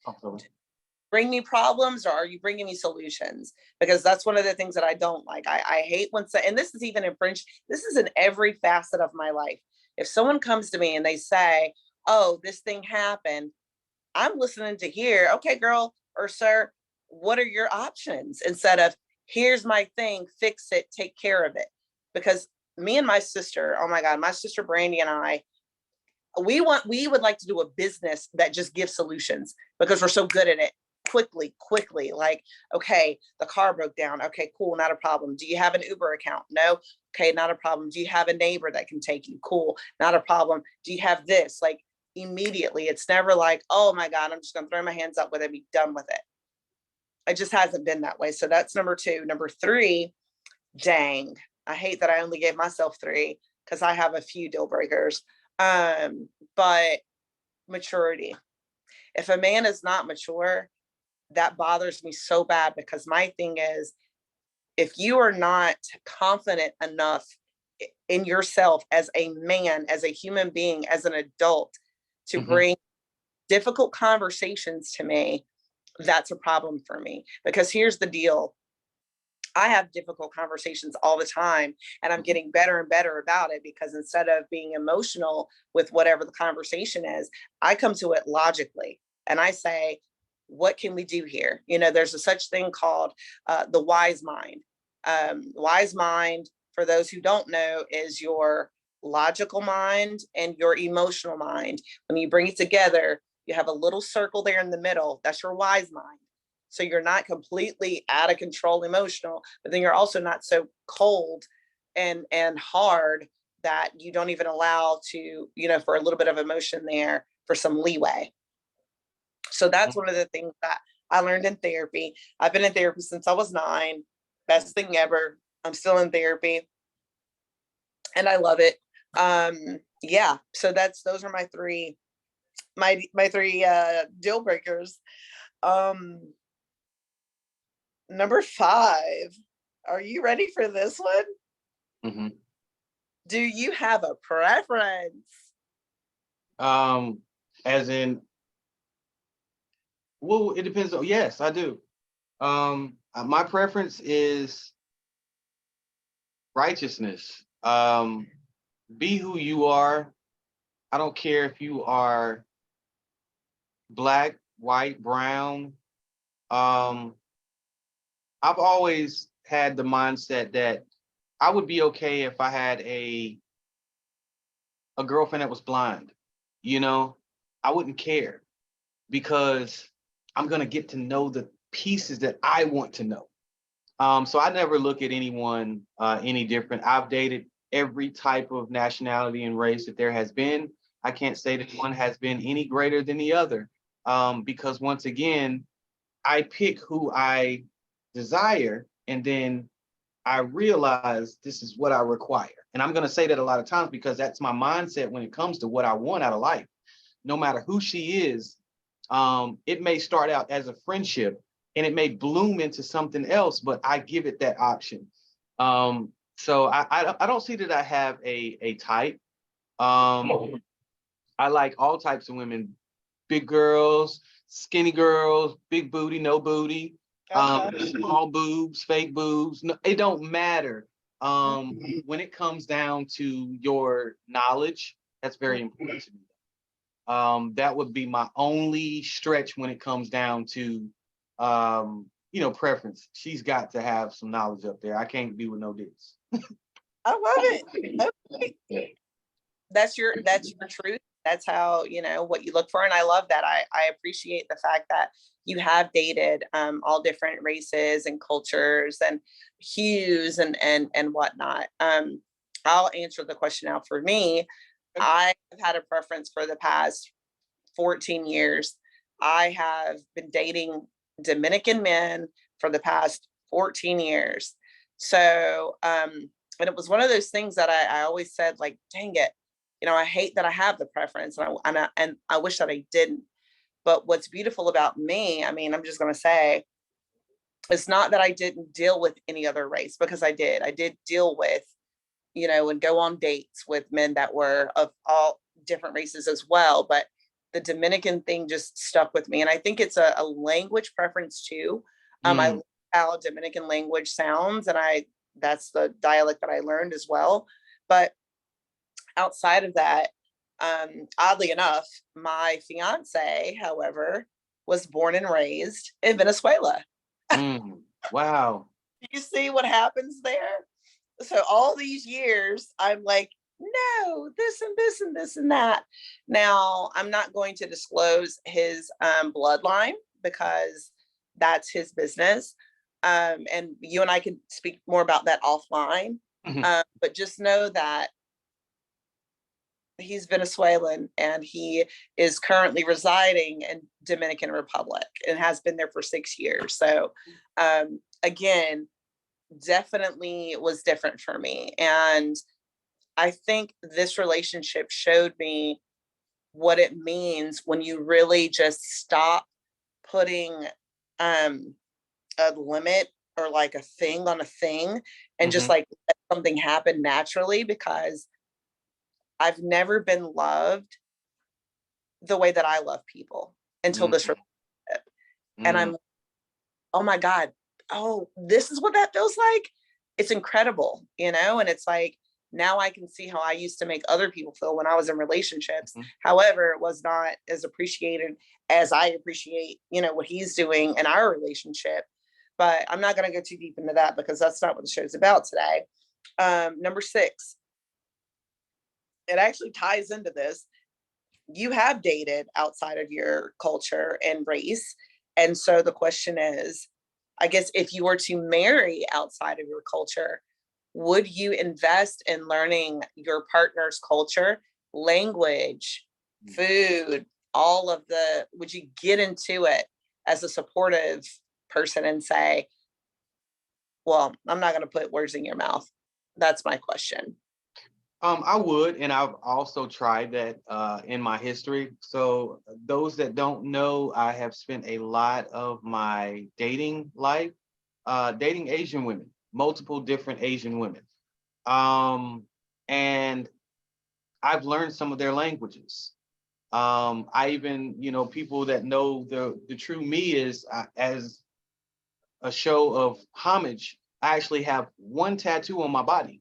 bring me problems or are you bringing me solutions? Because that's one of the things that I don't like. I hate when, and this is even in French, this is in every facet of my life. If someone comes to me and they say, oh, this thing happened, I'm listening to hear, okay, girl or sir, what are your options? Instead of, here's my thing, fix it, take care of it. Because me and my sister, oh my God, my sister Brandy and I, we would like to do a business that just gives solutions because we're so good at it. Quickly, like, okay, the car broke down. Okay, cool, not a problem. Do you have an Uber account? No. Okay, not a problem. Do you have a neighbor that can take you? Cool, not a problem. Do you have this? Like, immediately. It's never like, oh my God, I'm just gonna throw my hands up with it and be done with it. It just hasn't been that way. So that's number two. Number three, dang, I hate that I only gave myself three because I have a few deal breakers. But maturity. If a man is not mature, that bothers me so bad because my thing is, if you are not confident enough in yourself as a man, as a human being, as an adult, to bring difficult conversations to me, that's a problem for me. Because here's the deal. I have difficult conversations all the time, and I'm getting better and better about it because instead of being emotional with whatever the conversation is, I come to it logically and I say, what can we do here? There's a such thing called the wise mind. Wise mind, for those who don't know, is your logical mind and your emotional mind. When you bring it together, you have a little circle there in the middle. That's your wise mind. So you're not completely out of control emotional, but then you're also not so cold and hard that you don't even allow to, for a little bit of emotion there for some leeway. So that's one of the things that I learned in therapy. I've been in therapy since I was 9. Best thing ever. I'm still in therapy and I love it. Yeah. So those are my three deal breakers. Number 5. Are you ready for this one? Do you have a preference? As in, well, it depends on, yes, I do. My preference is righteousness. Be who you are. I don't care if you are black, white, brown. I've always had the mindset that I would be okay if I had a girlfriend that was blind. I wouldn't care because I'm gonna get to know the pieces that I want to know. So I never look at anyone any different. I've dated every type of nationality and race that there has been. I can't say that one has been any greater than the other because once again, I pick who I desire and then I realize this is what I require. And I'm going to say that a lot of times because that's my mindset when it comes to what I want out of life. No matter who she is, it may start out as a friendship and it may bloom into something else, but I give it that option. So I don't see that I have a type. I like all types of women, big girls, skinny girls, big booty, no booty. Small boobs, fake boobs, no, it don't matter. When it comes down to your knowledge, that's very important to me. That would be my only stretch when it comes down to, preference. She's got to have some knowledge up there. I can't be with no dicks. I love it. Okay. That's your truth. That's how, what you look for. And I love that. I appreciate the fact that you have dated all different races and cultures and hues and whatnot. I'll answer the question now for me. I have had a preference for the past 14 years. I have been dating Dominican men for the past 14 years. So, and it was one of those things that I always said, like, dang it, I hate that I have the preference, and I wish that I didn't. But what's beautiful about me, I mean, I'm just going to say, it's not that I didn't deal with any other race, because I did. I did deal with, and go on dates with men that were of all different races as well. But the Dominican thing just stuck with me. And I think it's a language preference too. I love how Dominican language sounds, and that's the dialect that I learned as well. But outside of that, oddly enough, my fiance, however, was born and raised in Venezuela. Wow. You see what happens there? So all these years, I'm like, no, this and this and this and that. Now, I'm not going to disclose his bloodline, because that's his business. And you and I can speak more about that offline. But just know that he's Venezuelan, and he is currently residing in Dominican Republic and has been there for 6 years. So again, definitely was different for me. And I think this relationship showed me what it means when you really just stop putting a limit or like a thing on a thing, and just like let something happen naturally, because I've never been loved the way that I love people until this relationship. And I'm, oh my God, oh, this is what that feels like. It's incredible, and it's like, now I can see how I used to make other people feel when I was in relationships. However, it was not as appreciated as I appreciate, what he's doing in our relationship. But I'm not going to go too deep into that, because that's not what the show's about today. Number 6, it actually ties into this. You have dated outside of your culture and race. And so the question is, I guess, if you were to marry outside of your culture, would you invest in learning your partner's culture, language, food, would you get into it as a supportive person and say, well, I'm not going to put words in your mouth? That's my question. I would, and I've also tried that in my history. So those that don't know, I have spent a lot of my dating life dating Asian women, multiple different Asian women. And I've learned some of their languages. I even, people that know the true me is as a show of homage, I actually have one tattoo on my body.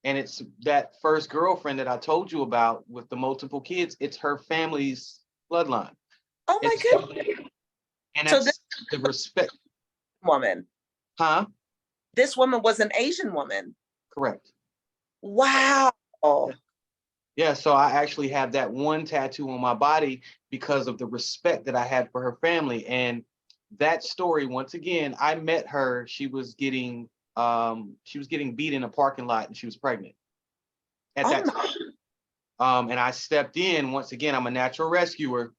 And it's that first girlfriend that I told you about with the multiple kids. It's her family's bloodline. Oh my goodness. And that's so the respect. Woman. Huh? This woman was an Asian woman. Correct. Wow. Yeah, so I actually have that one tattoo on my body because of the respect that I had for her family. And that story, once again, I met her. She was getting beat in a parking lot, and she was pregnant at that time. And I stepped in. Once again, I'm a natural rescuer.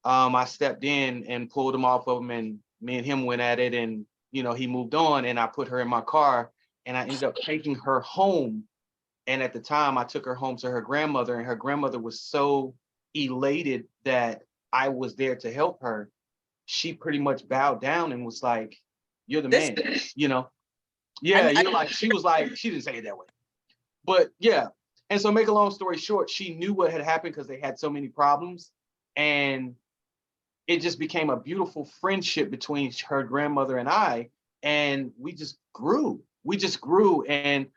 I stepped in and pulled him off of him, and me and him went at it, and he moved on, and I put her in my car, and I ended up taking her home. And at the time, I took her home to her grandmother, and her grandmother was so elated that I was there to help her. She pretty much bowed down and was like, "You're the man," Yeah, she was like, she didn't say it that way. But yeah. And so, make a long story short, she knew what had happened because they had so many problems. And it just became a beautiful friendship between her grandmother and I, and we just grew. We just grew, and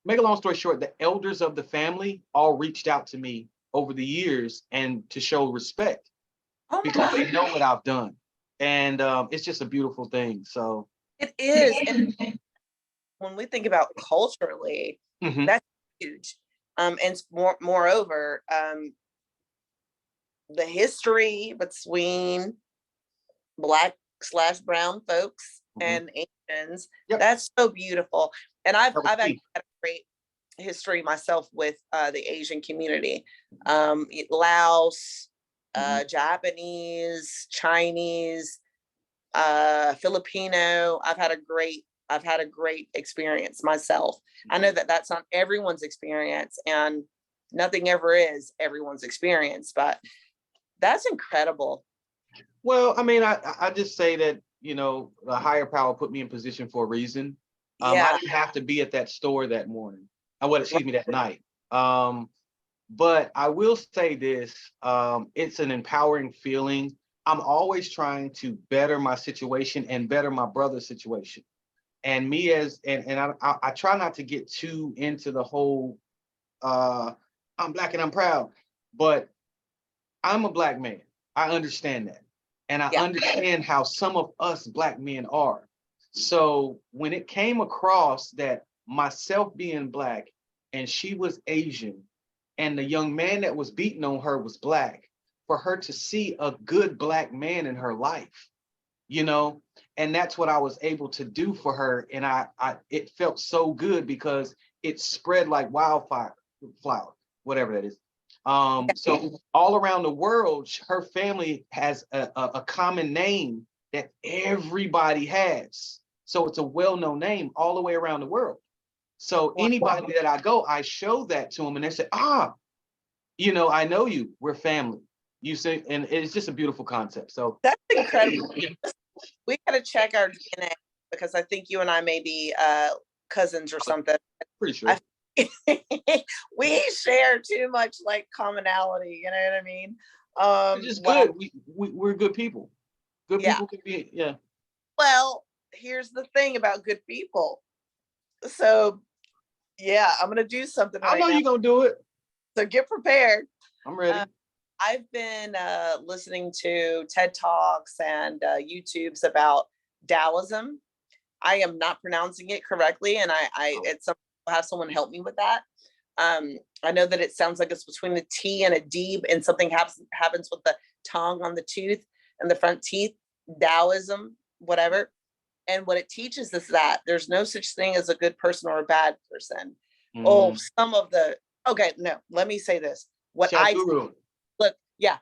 make a long story short, the elders of the family all reached out to me over the years and to show respect Oh my because God. they know what I've done, and it's just a beautiful thing. So It is. And when we think about culturally, mhm. that's huge. And moreover, the history between Black/brown folks Mhm. and Asians, Yep, that's so beautiful. And that was I've actually key. had a great history myself with the Asian community. Laos, Mhm. Japanese, Chinese, Filipino. I've had a great experience myself. I know that that's not everyone's experience, and nothing ever is everyone's experience, but that's incredible. Well, I mean, I just say that, you know, the higher power put me in position for a reason. I Yeah. didn't have to be at that store that morning. Well, excuse me, that night. But I will say this, it's an empowering feeling. I'm always trying to better my situation and better my brother's situation. And me as and I try not to get too into the whole I'm black and I'm proud, but I'm a black man. I understand that. And I Yeah. understand how some of us black men are. So when it came across that myself being black and she was Asian and the young man that was beating on her was black, for her to see a good black man in her life, you know, and that's what I was able to do for her. And I it felt so good because it spread like wildfire, flower, whatever that is. So all around the world, her family has a common name that everybody has. So it's a well-known name all the way around the world. So Wow. anybody that I go, I show that to them, and they say, "Ah, you know, I know you. We're family." You say, and it's just a beautiful concept. So That's incredible. We got to check our DNA because I think you and I may be cousins or something. pretty sure. I, we share too much like commonality. You know what I mean? It's just Wow. good. We're good people. Good Yeah. people can be, yeah. Well, here's the thing about good people. So yeah, I'm gonna do something I right know now. you're gonna do it. So get prepared. I'm Uh, ready. I've been listening to TED Talks and YouTubes about Taoism. I am not pronouncing it correctly, and I Oh. it's some have someone help me with that. I know that it sounds like it's between a T and a D, and something happens with the tongue on the tooth and the front teeth. Taoism, whatever. And what it teaches is that there's no such thing as a good person or a bad person. Oh, Mm. some of the okay, no, let me say this. What I Guru. look, yeah.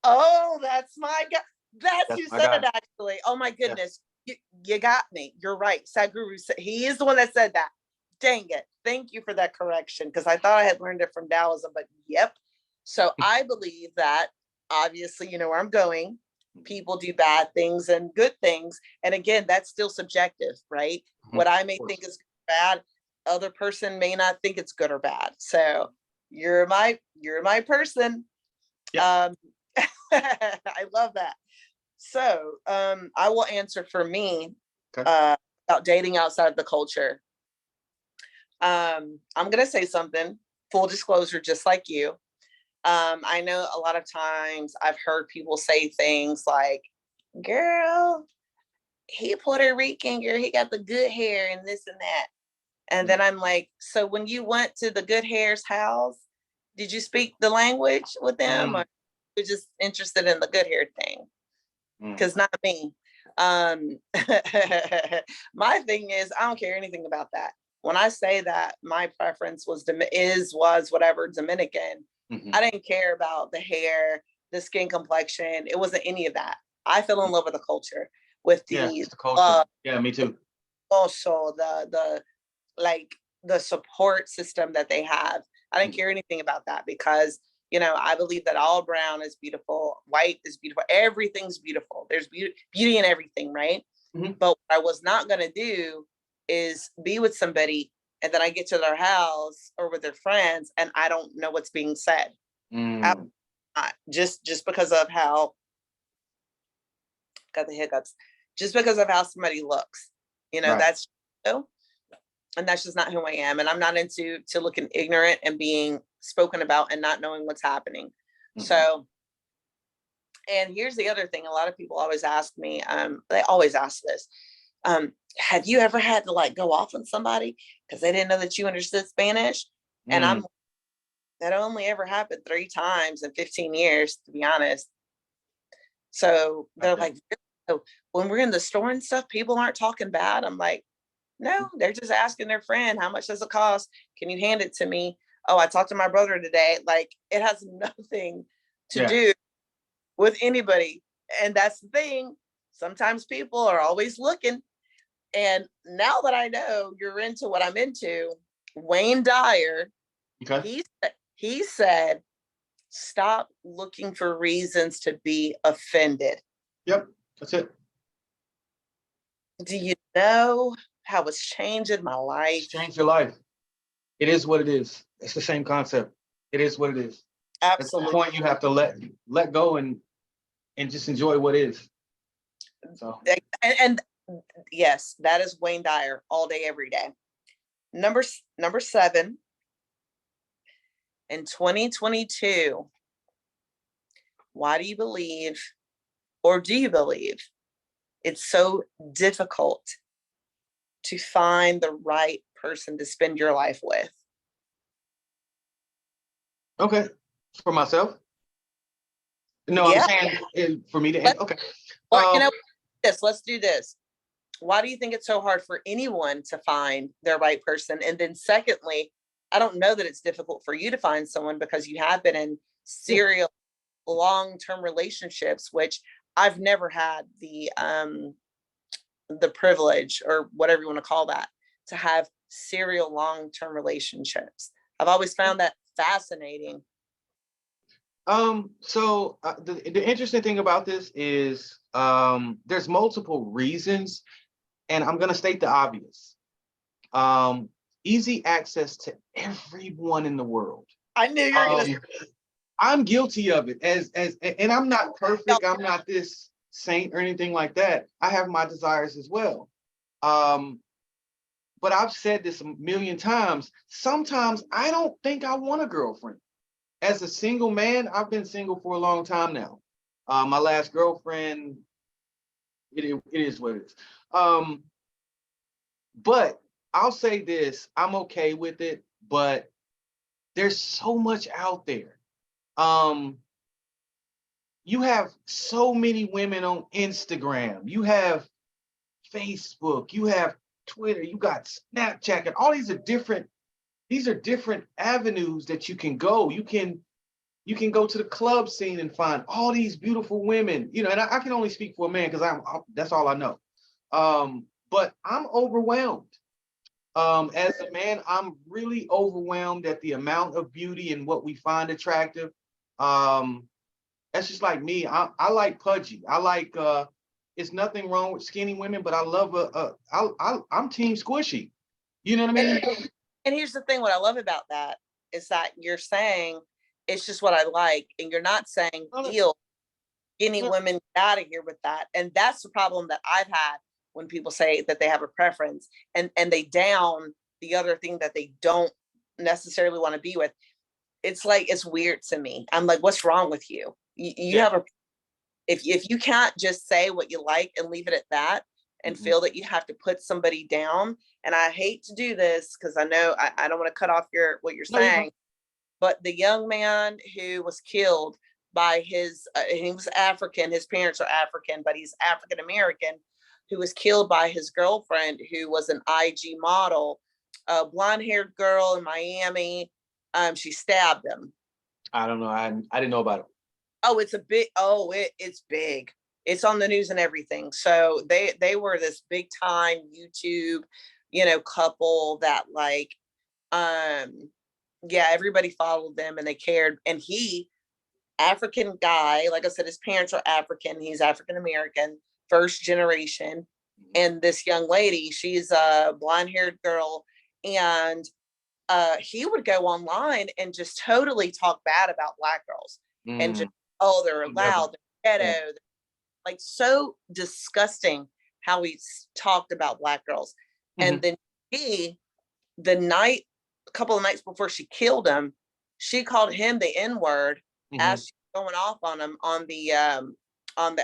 Oh, that's my guy. That's That's who my said guy. it actually. Oh my Yeah. goodness. You got me. You're right. Sadhguru, he is the one that said that. Dang it. Thank you for that correction because I thought I had learned it from Taoism, but yep. So I believe that obviously, you know where I'm going. People do bad things and good things. And again, that's still subjective, right? Mhm. What I may Of course. think is bad, other person may not think it's good or bad. So you're my person. Yeah. Um, I love that. So I will answer for me Okay. about dating outside the culture. I'm going to say something, full disclosure, just like you. I know a lot of times I've heard people say things like, girl, he Puerto Rican, girl, he got the good hair and this and that. And then I'm like, so when you went to the good hair's house, did you speak the language with them, Mm. or you're just interested in the good hair thing? Mm. Because not me. Um, my thing is, I don't care anything about that. When I say that my preference was whatever Dominican, Mhm. I didn't care about the hair, the skin complexion. It wasn't any of that. I fell in love with the culture, with Yeah, the it's the culture. Yeah, me the too. also the like the support system that they have. I didn't Mhm. care anything about that because I believe that all brown is beautiful, white is beautiful, everything's beautiful. There's beauty in everything, right? Mhm. But what I was not going to do is be with somebody and then I get to their house or with their friends and I don't know what's being said. Mm. Just because of how got the hiccups, just because of how somebody looks. Right. That's, and that's just not who I am. And I'm not into looking ignorant and being spoken about and not knowing what's happening. Mm-hmm. So, and here's the other thing. A lot of people always ask me, they always ask this, have you ever had to like go off on somebody because they didn't know that you understood Spanish? And that only ever happened 3 times in 15 years, to be honest. So they're like, so when we're in the store and stuff, people aren't talking bad. I'm like, no, they're just asking their friend, how much does it cost? Can you hand it to me? Oh, I talked to my brother today. Like, it has nothing to do with anybody. And that's the thing. Sometimes people are always looking. And now that I know you're into what I'm into, Wayne Dyer, he said, stop looking for reasons to be offended. Yep, that's it. Do you know how it's changing my life? It's changed your life. It is what it is. It's the same concept. It is what it is. Absolutely. At some point, you have to let go and just enjoy what is. So. And yes, that is Wayne Dyer all day, every day. Number 7, in 2022, why do you believe, or do you believe, it's so difficult to find the right person to spend your life with? Okay, for myself. No, yeah. I'm saying for me to end. Okay. Well, let's do this. Why do you think it's so hard for anyone to find their right person? And then secondly, I don't know that it's difficult for you to find someone because you have been in serial long-term relationships, which I've never had the privilege, or whatever you want to call that, to have serial long-term relationships. I've always found that fascinating. So the interesting thing about this is there's multiple reasons, and I'm going to state the obvious. Easy access to everyone in the world. I knew you were going to say. I'm guilty of it, and I'm not perfect. I'm not this saint or anything like that. I have my desires as well. But I've said this a million times. Sometimes I don't think I want a girlfriend. As a single man, I've been single for a long time now. My last girlfriend, it is what it is. But I'll say this, I'm okay with it, but there's so much out there. You have so many women on Instagram, you have Facebook, you have Twitter, you got Snapchat, and all these are different avenues that you can go. You can go to the club scene and find all these beautiful women, and I can only speak for a man because that's all I know. But I'm overwhelmed. As a man, I'm really overwhelmed at the amount of beauty and what we find attractive. That's just like me. I like pudgy. I like it's nothing wrong with skinny women, but I love I'm team squishy. You know what I mean? And here's the thing, what I love about that is that you're saying it's just what I like, and you're not saying skinny women, get out of here with that. And that's the problem that I've had when people say that they have a preference and they down the other thing that they don't necessarily want to be with. It's like, it's weird to me. I'm like, what's wrong with you? You have if you can't just say what you like and leave it at that, and feel that you have to put somebody down. And I hate to do this because I know I don't want to cut off what you're saying, but the young man who was killed by he was African, his parents are African, but he's African American, who was killed by his girlfriend, who was an IG model, a blonde-haired girl in Miami. She stabbed him. I don't know. I didn't know about it. Oh, it's it's big. It's on the news and everything. So they were this big time YouTube, couple that everybody followed them and they cared. And he, African guy, like I said, his parents are African. He's African American, first generation. And this young lady, she's a blonde-haired girl, and he would go online and just totally talk bad about Black girls and just, they're loud, they're ghetto, like so disgusting how he talked about Black girls. And then a couple of nights before she killed him, she called him the N-word as she's going off on him on the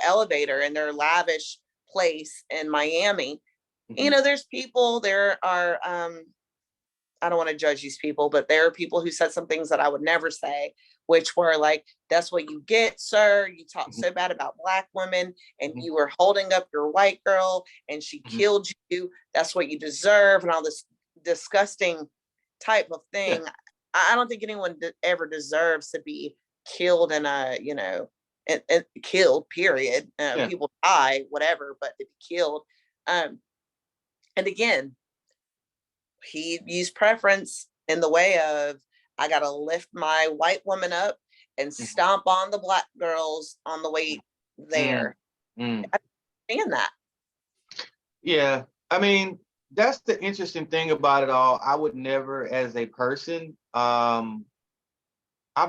elevator in their lavish place in Miami. You know, there's people, there are I don't want to judge these people, but there are people who said some things that I would never say, which were like, that's what you get, sir. You talk so bad about Black women, and you were holding up your white girl and she killed you. That's what you deserve, and all this disgusting type of thing. I don't think anyone ever deserves to be killed in a, you know, and killed, period. People die, whatever, but to be killed. And again, he used preference in the way of, I got to lift my white woman up and stomp on the Black girls on the way there. I understand that. Yeah. I mean, that's the interesting thing about it all. I would never, as a person, I've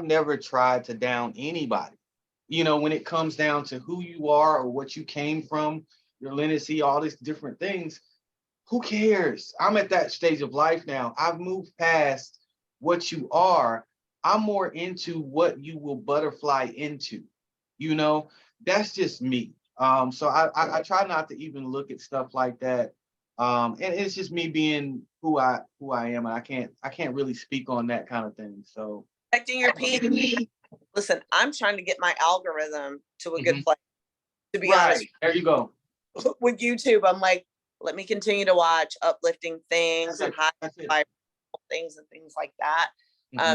never tried to down anybody. You know, when it comes down to who you are or what you came from, your lineage, all these different things, who cares? I'm at that stage of life now. I've moved past what you are. I'm more into what you will butterfly into. You know, that's just me. So I try not to even look at stuff like that. And it's just me being who I am, and I can't really speak on that kind of thing. So Protecting your peace. Listen, I'm trying to get my algorithm to a good place. To be honest, there you go. With YouTube, I'm like, let me continue to watch uplifting things and high things and things like that.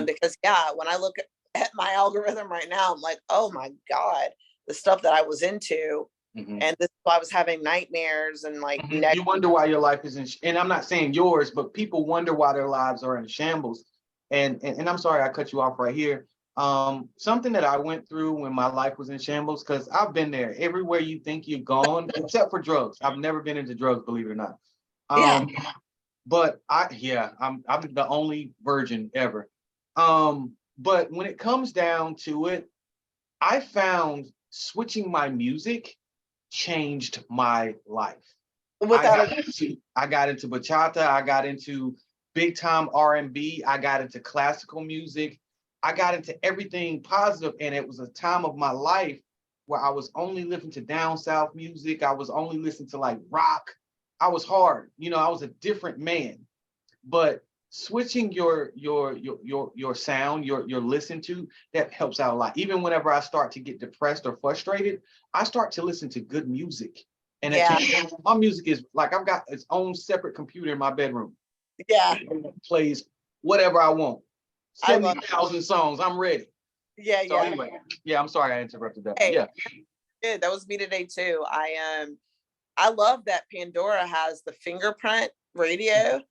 Because when I look at my algorithm right now, I'm like, oh my God, the stuff that I was into. And this, I was having nightmares and like you wonder why your life is in, and I'm not saying yours, but people wonder why their lives are in shambles. And I'm sorry I cut you off right here. Something that I went through when my life was in shambles, because I've been there everywhere you think you've gone, except for drugs. I've never been into drugs, believe it or not. But I'm the only virgin ever. But when it comes down to it, I found switching my music changed my life. I got into bachata, I got into big time R&B, I got into classical music, I got into everything positive, and it was a time of my life where I was only listening to down south music, I was only listening to like rock. I was hard, you know, I was a different man. But switching your sound, your listen to, that helps out a lot. Even whenever I start to get depressed or frustrated, I start to listen to good music. And my music is like, I've got its own separate computer in my bedroom. It plays whatever I want. 70,000 songs. I'm ready. So anyway, I'm sorry I interrupted that. Hey, that was me today too. I love that Pandora has the fingerprint radio,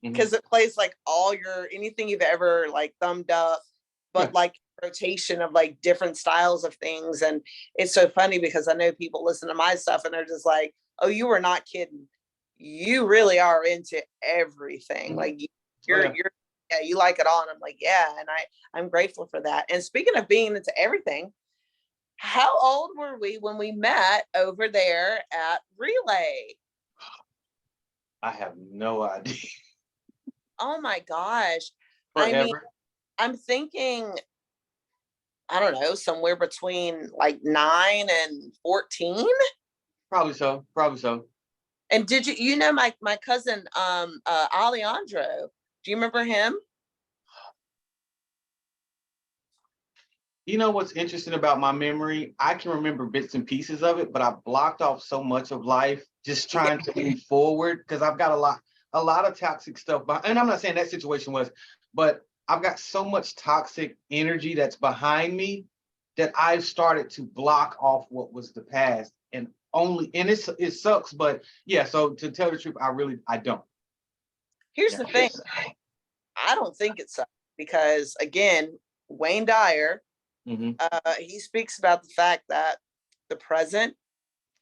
because it plays like all anything you've ever like thumbed up, but like rotation of like different styles of things. And it's so funny because I know people listen to my stuff and they're just like, oh, you were not kidding. You really are into everything. Like you're you like it all. And I'm like, yeah. And I'm grateful for that. And speaking of being into everything, how old were we when we met over there at Relay? I have no idea. Oh my gosh. Forever. I mean, I'm thinking, I don't know, somewhere between like 9 and 14. Probably so. And did you know my cousin Alejandro? Do you remember him? You know what's interesting about my memory? I can remember bits and pieces of it, but I blocked off so much of life just trying to move forward, because I've got a lot of toxic stuff. And I'm not saying that situation was, but I've got so much toxic energy that's behind me that I've started to block off what was the past. And it sucks, but yeah, so to tell the truth, I don't. Here's the thing. I don't think it sucks, because again, Wayne Dyer, he speaks about the fact that the present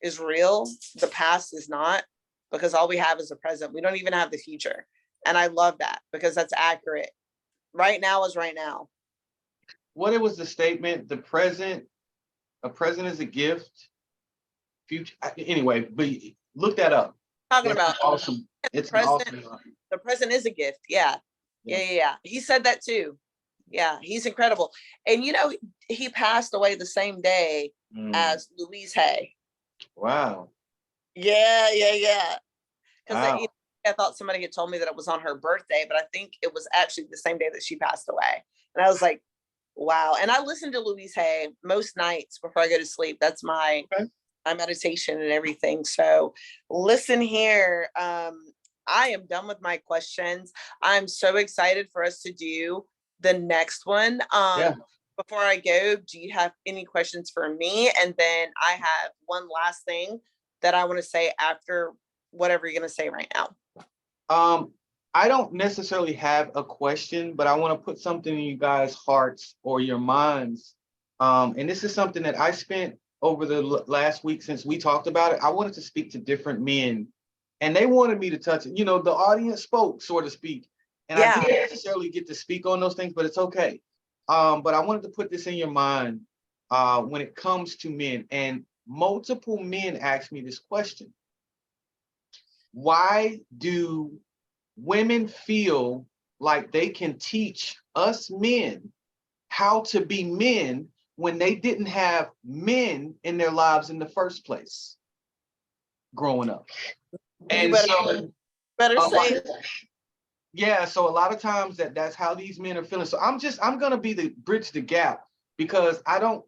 is real, the past is not, because all we have is the present. We don't even have the future. And I love that, because that's accurate. Right now is right now. What it was the statement, a present is a gift, future. Anyway, but look that up. Talking It's about awesome. It's an awesome. the present is a gift. Yeah. He said that too. Yeah, he's incredible. And he passed away the same day as Louise Hay. Wow. Yeah. Because Wow. I thought somebody had told me that it was on her birthday, but I think it was actually the same day that she passed away. And I was like, wow. And I listen to Louise Hay most nights before I go to sleep. That's my meditation and everything. So listen here. I am done with my questions. I'm so excited for us to do the next one. Before I go, do you have any questions for me? And then I have one last thing that I want to say after whatever you're going to say right now. I don't necessarily have a question, but I want to put something in you guys' hearts or your minds. And this is something that I spent over the last week since we talked about it. I wanted to speak to different men, and they wanted me to touch it. The audience spoke, so to speak. And I didn't necessarily get to speak on those things, but it's okay. But I wanted to put this in your mind when it comes to men. And multiple men asked me this question. Why do women feel like they can teach us men how to be men when they didn't have men in their lives in the first place growing up? And better say yeah, so a lot of times that's how these men are feeling. So I'm gonna be the bridge the gap, because I'm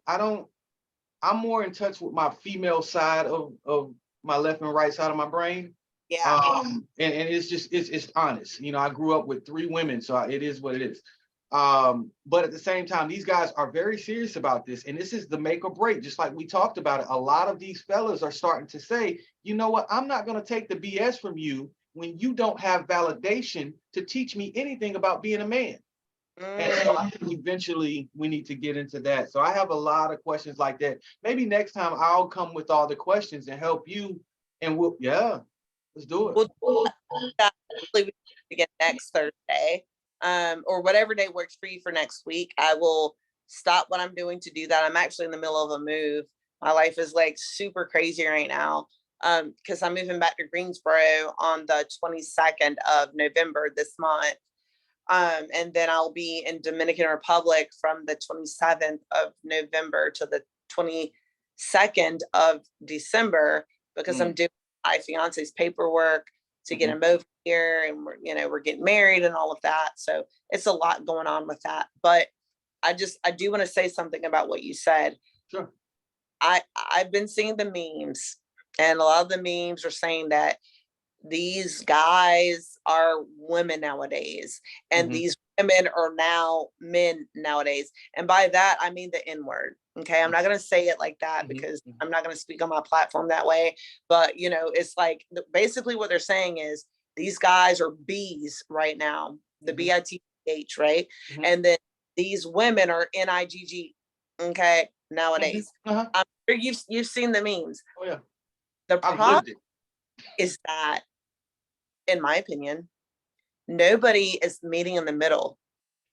more in touch with my female side of my left and right side of my brain. And it's honest. I grew up with 3 women, so it is what it is. But at the same time, these guys are very serious about this, and this is the make or break. Just like we talked about it, a lot of these fellas are starting to say, you know what, I'm not going to take the BS from you when you don't have validation to teach me anything about being a man. And so I think eventually we need to get into that. So I have a lot of questions like that. Maybe next time I'll come with all the questions and help you, and let's do it. We'll again next Thursday, or whatever day works for you for next week. I will stop what I'm doing to do that. I'm actually in the middle of a move. My life is like super crazy right now, because I'm moving back to Greensboro on the 22nd of November this month. And then I'll be in Dominican Republic from the 27th of November to the 22nd of December, because I'm doing my fiance's paperwork to get him over here, and we're getting married and all of that. So it's a lot going on with that. But I do want to say something about what you said. Sure. I've been seeing the memes, and a lot of the memes are saying that these guys are women nowadays, and these women are now men nowadays. And by that, I mean the N-word. Okay. I'm not going to say it like that because I'm not going to speak on my platform that way. But, it's like basically what they're saying is these guys are B's right now, the B-I-T-H, right? And then these women are N-I-G-G. Okay. Nowadays. I'm sure you've seen the memes. Oh, yeah. The problem is that, in my opinion, nobody is meeting in the middle.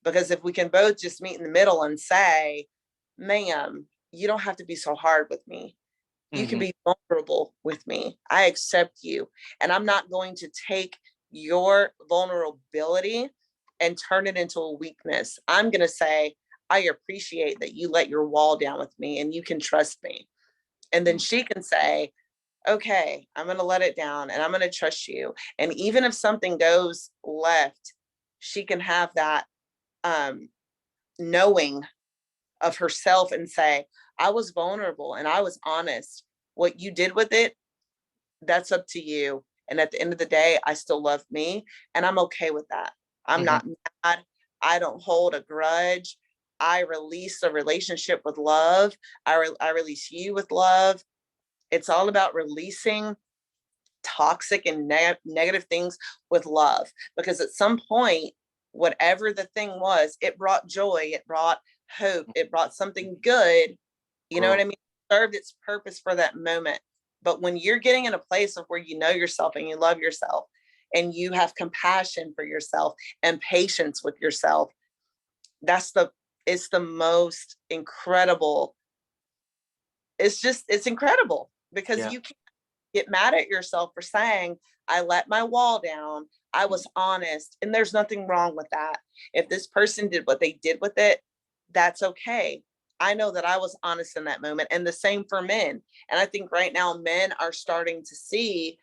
Because if we can both just meet in the middle and say, ma'am, you don't have to be so hard with me. You can be vulnerable with me. I accept you. And I'm not going to take your vulnerability and turn it into a weakness. I'm going to say, I appreciate that you let your wall down with me and you can trust me. And then she can say, okay, I'm going to let it down and I'm going to trust you. And even if something goes left, she can have that knowing of herself and say, I was vulnerable and I was honest. What you did with it, that's up to you. And at the end of the day, I still love me and I'm okay with that. I'm not mad. I don't hold a grudge. I release the relationship with love. I release you with love. It's all about releasing toxic and negative things with love, because at some point, whatever the thing was, it brought joy, it brought hope, it brought something good. You know what I mean? It served its purpose for that moment. But when you're getting in a place of where you know yourself and you love yourself and you have compassion for yourself and patience with yourself, it's the most incredible. It's incredible, because Yeah. you can't get mad at yourself for saying, I let my wall down. I was honest, and there's nothing wrong with that. If this person did what they did with it, that's okay. I know that I was honest in that moment, and the same for men. And I think right now men are starting to see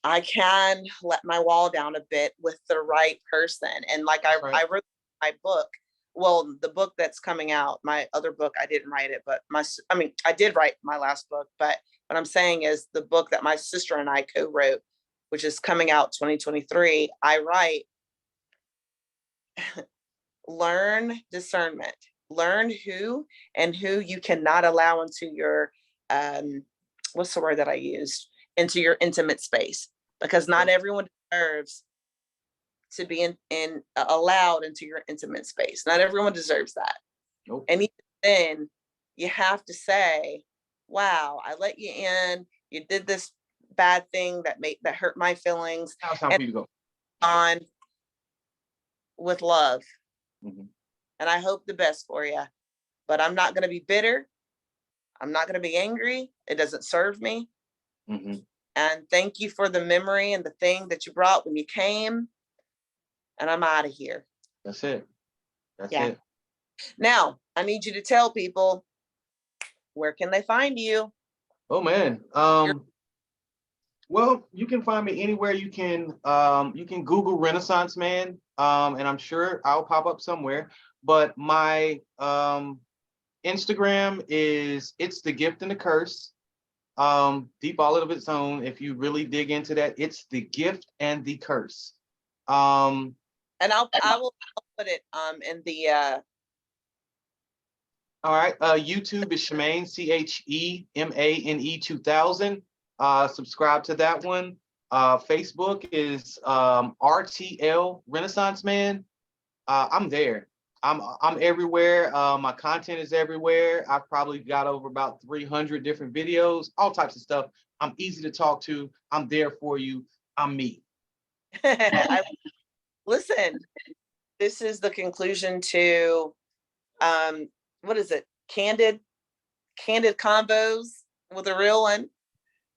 I can let my wall down a bit with the right person. And like Right. I wrote my book. Well, the book that's coming out, my other book, I didn't write it, but I did write my last book, but what I'm saying is the book that my sister and I co-wrote, which is coming out 2023, I write, learn discernment, learn who and who you cannot allow into your, what's the word that I used? Into your intimate space, because not everyone deserves to be allowed into your intimate space. Not everyone deserves that. Nope. And even then, you have to say, "Wow, I let you in. You did this bad thing that hurt my feelings." Now it's time for you to go. On with love, Mhm. and I hope the best for you. But I'm not going to be bitter. I'm not going to be angry. It doesn't serve me. Mhm. And thank you for the memory and the thing that you brought when you came. And I'm out of here. That's it. That's Yeah. it. Now, I need you to tell people, where can they find you? Oh man. Well, you can find me anywhere. You can Google Renaissance Man, and I'm sure I'll pop up somewhere. But my Instagram is It's the Gift and the Curse. Deep all of its own. If you really dig into that, It's the Gift and the Curse. And I'll put it in the All right. YouTube is Chemane, Chemane 2000. Subscribe to that one. Facebook is RTL Renaissance Man. I'm there. I'm everywhere. My content is everywhere. I've probably got over about 300 different videos, all types of stuff. I'm easy to talk to. I'm there for you. I'm me. listen, this is the conclusion to what is it? Candid Convos with a real one.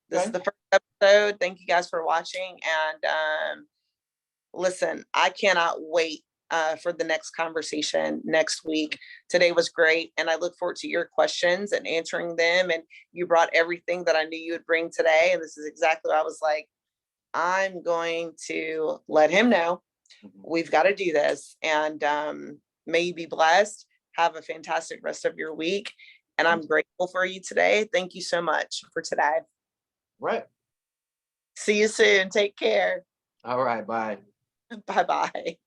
This Okay. is the first episode. Thank you guys for watching. And listen, I cannot wait for the next conversation next week. Today was great. And I look forward to your questions and answering them. And you brought everything that I knew you would bring today. And this is exactly what I was like, I'm going to let him know we've got to do this. And may you be blessed. Have a fantastic rest of your week. And I'm grateful for you today. Thank you so much for today. Right. See you soon. Take care. All right. Bye. Bye-bye.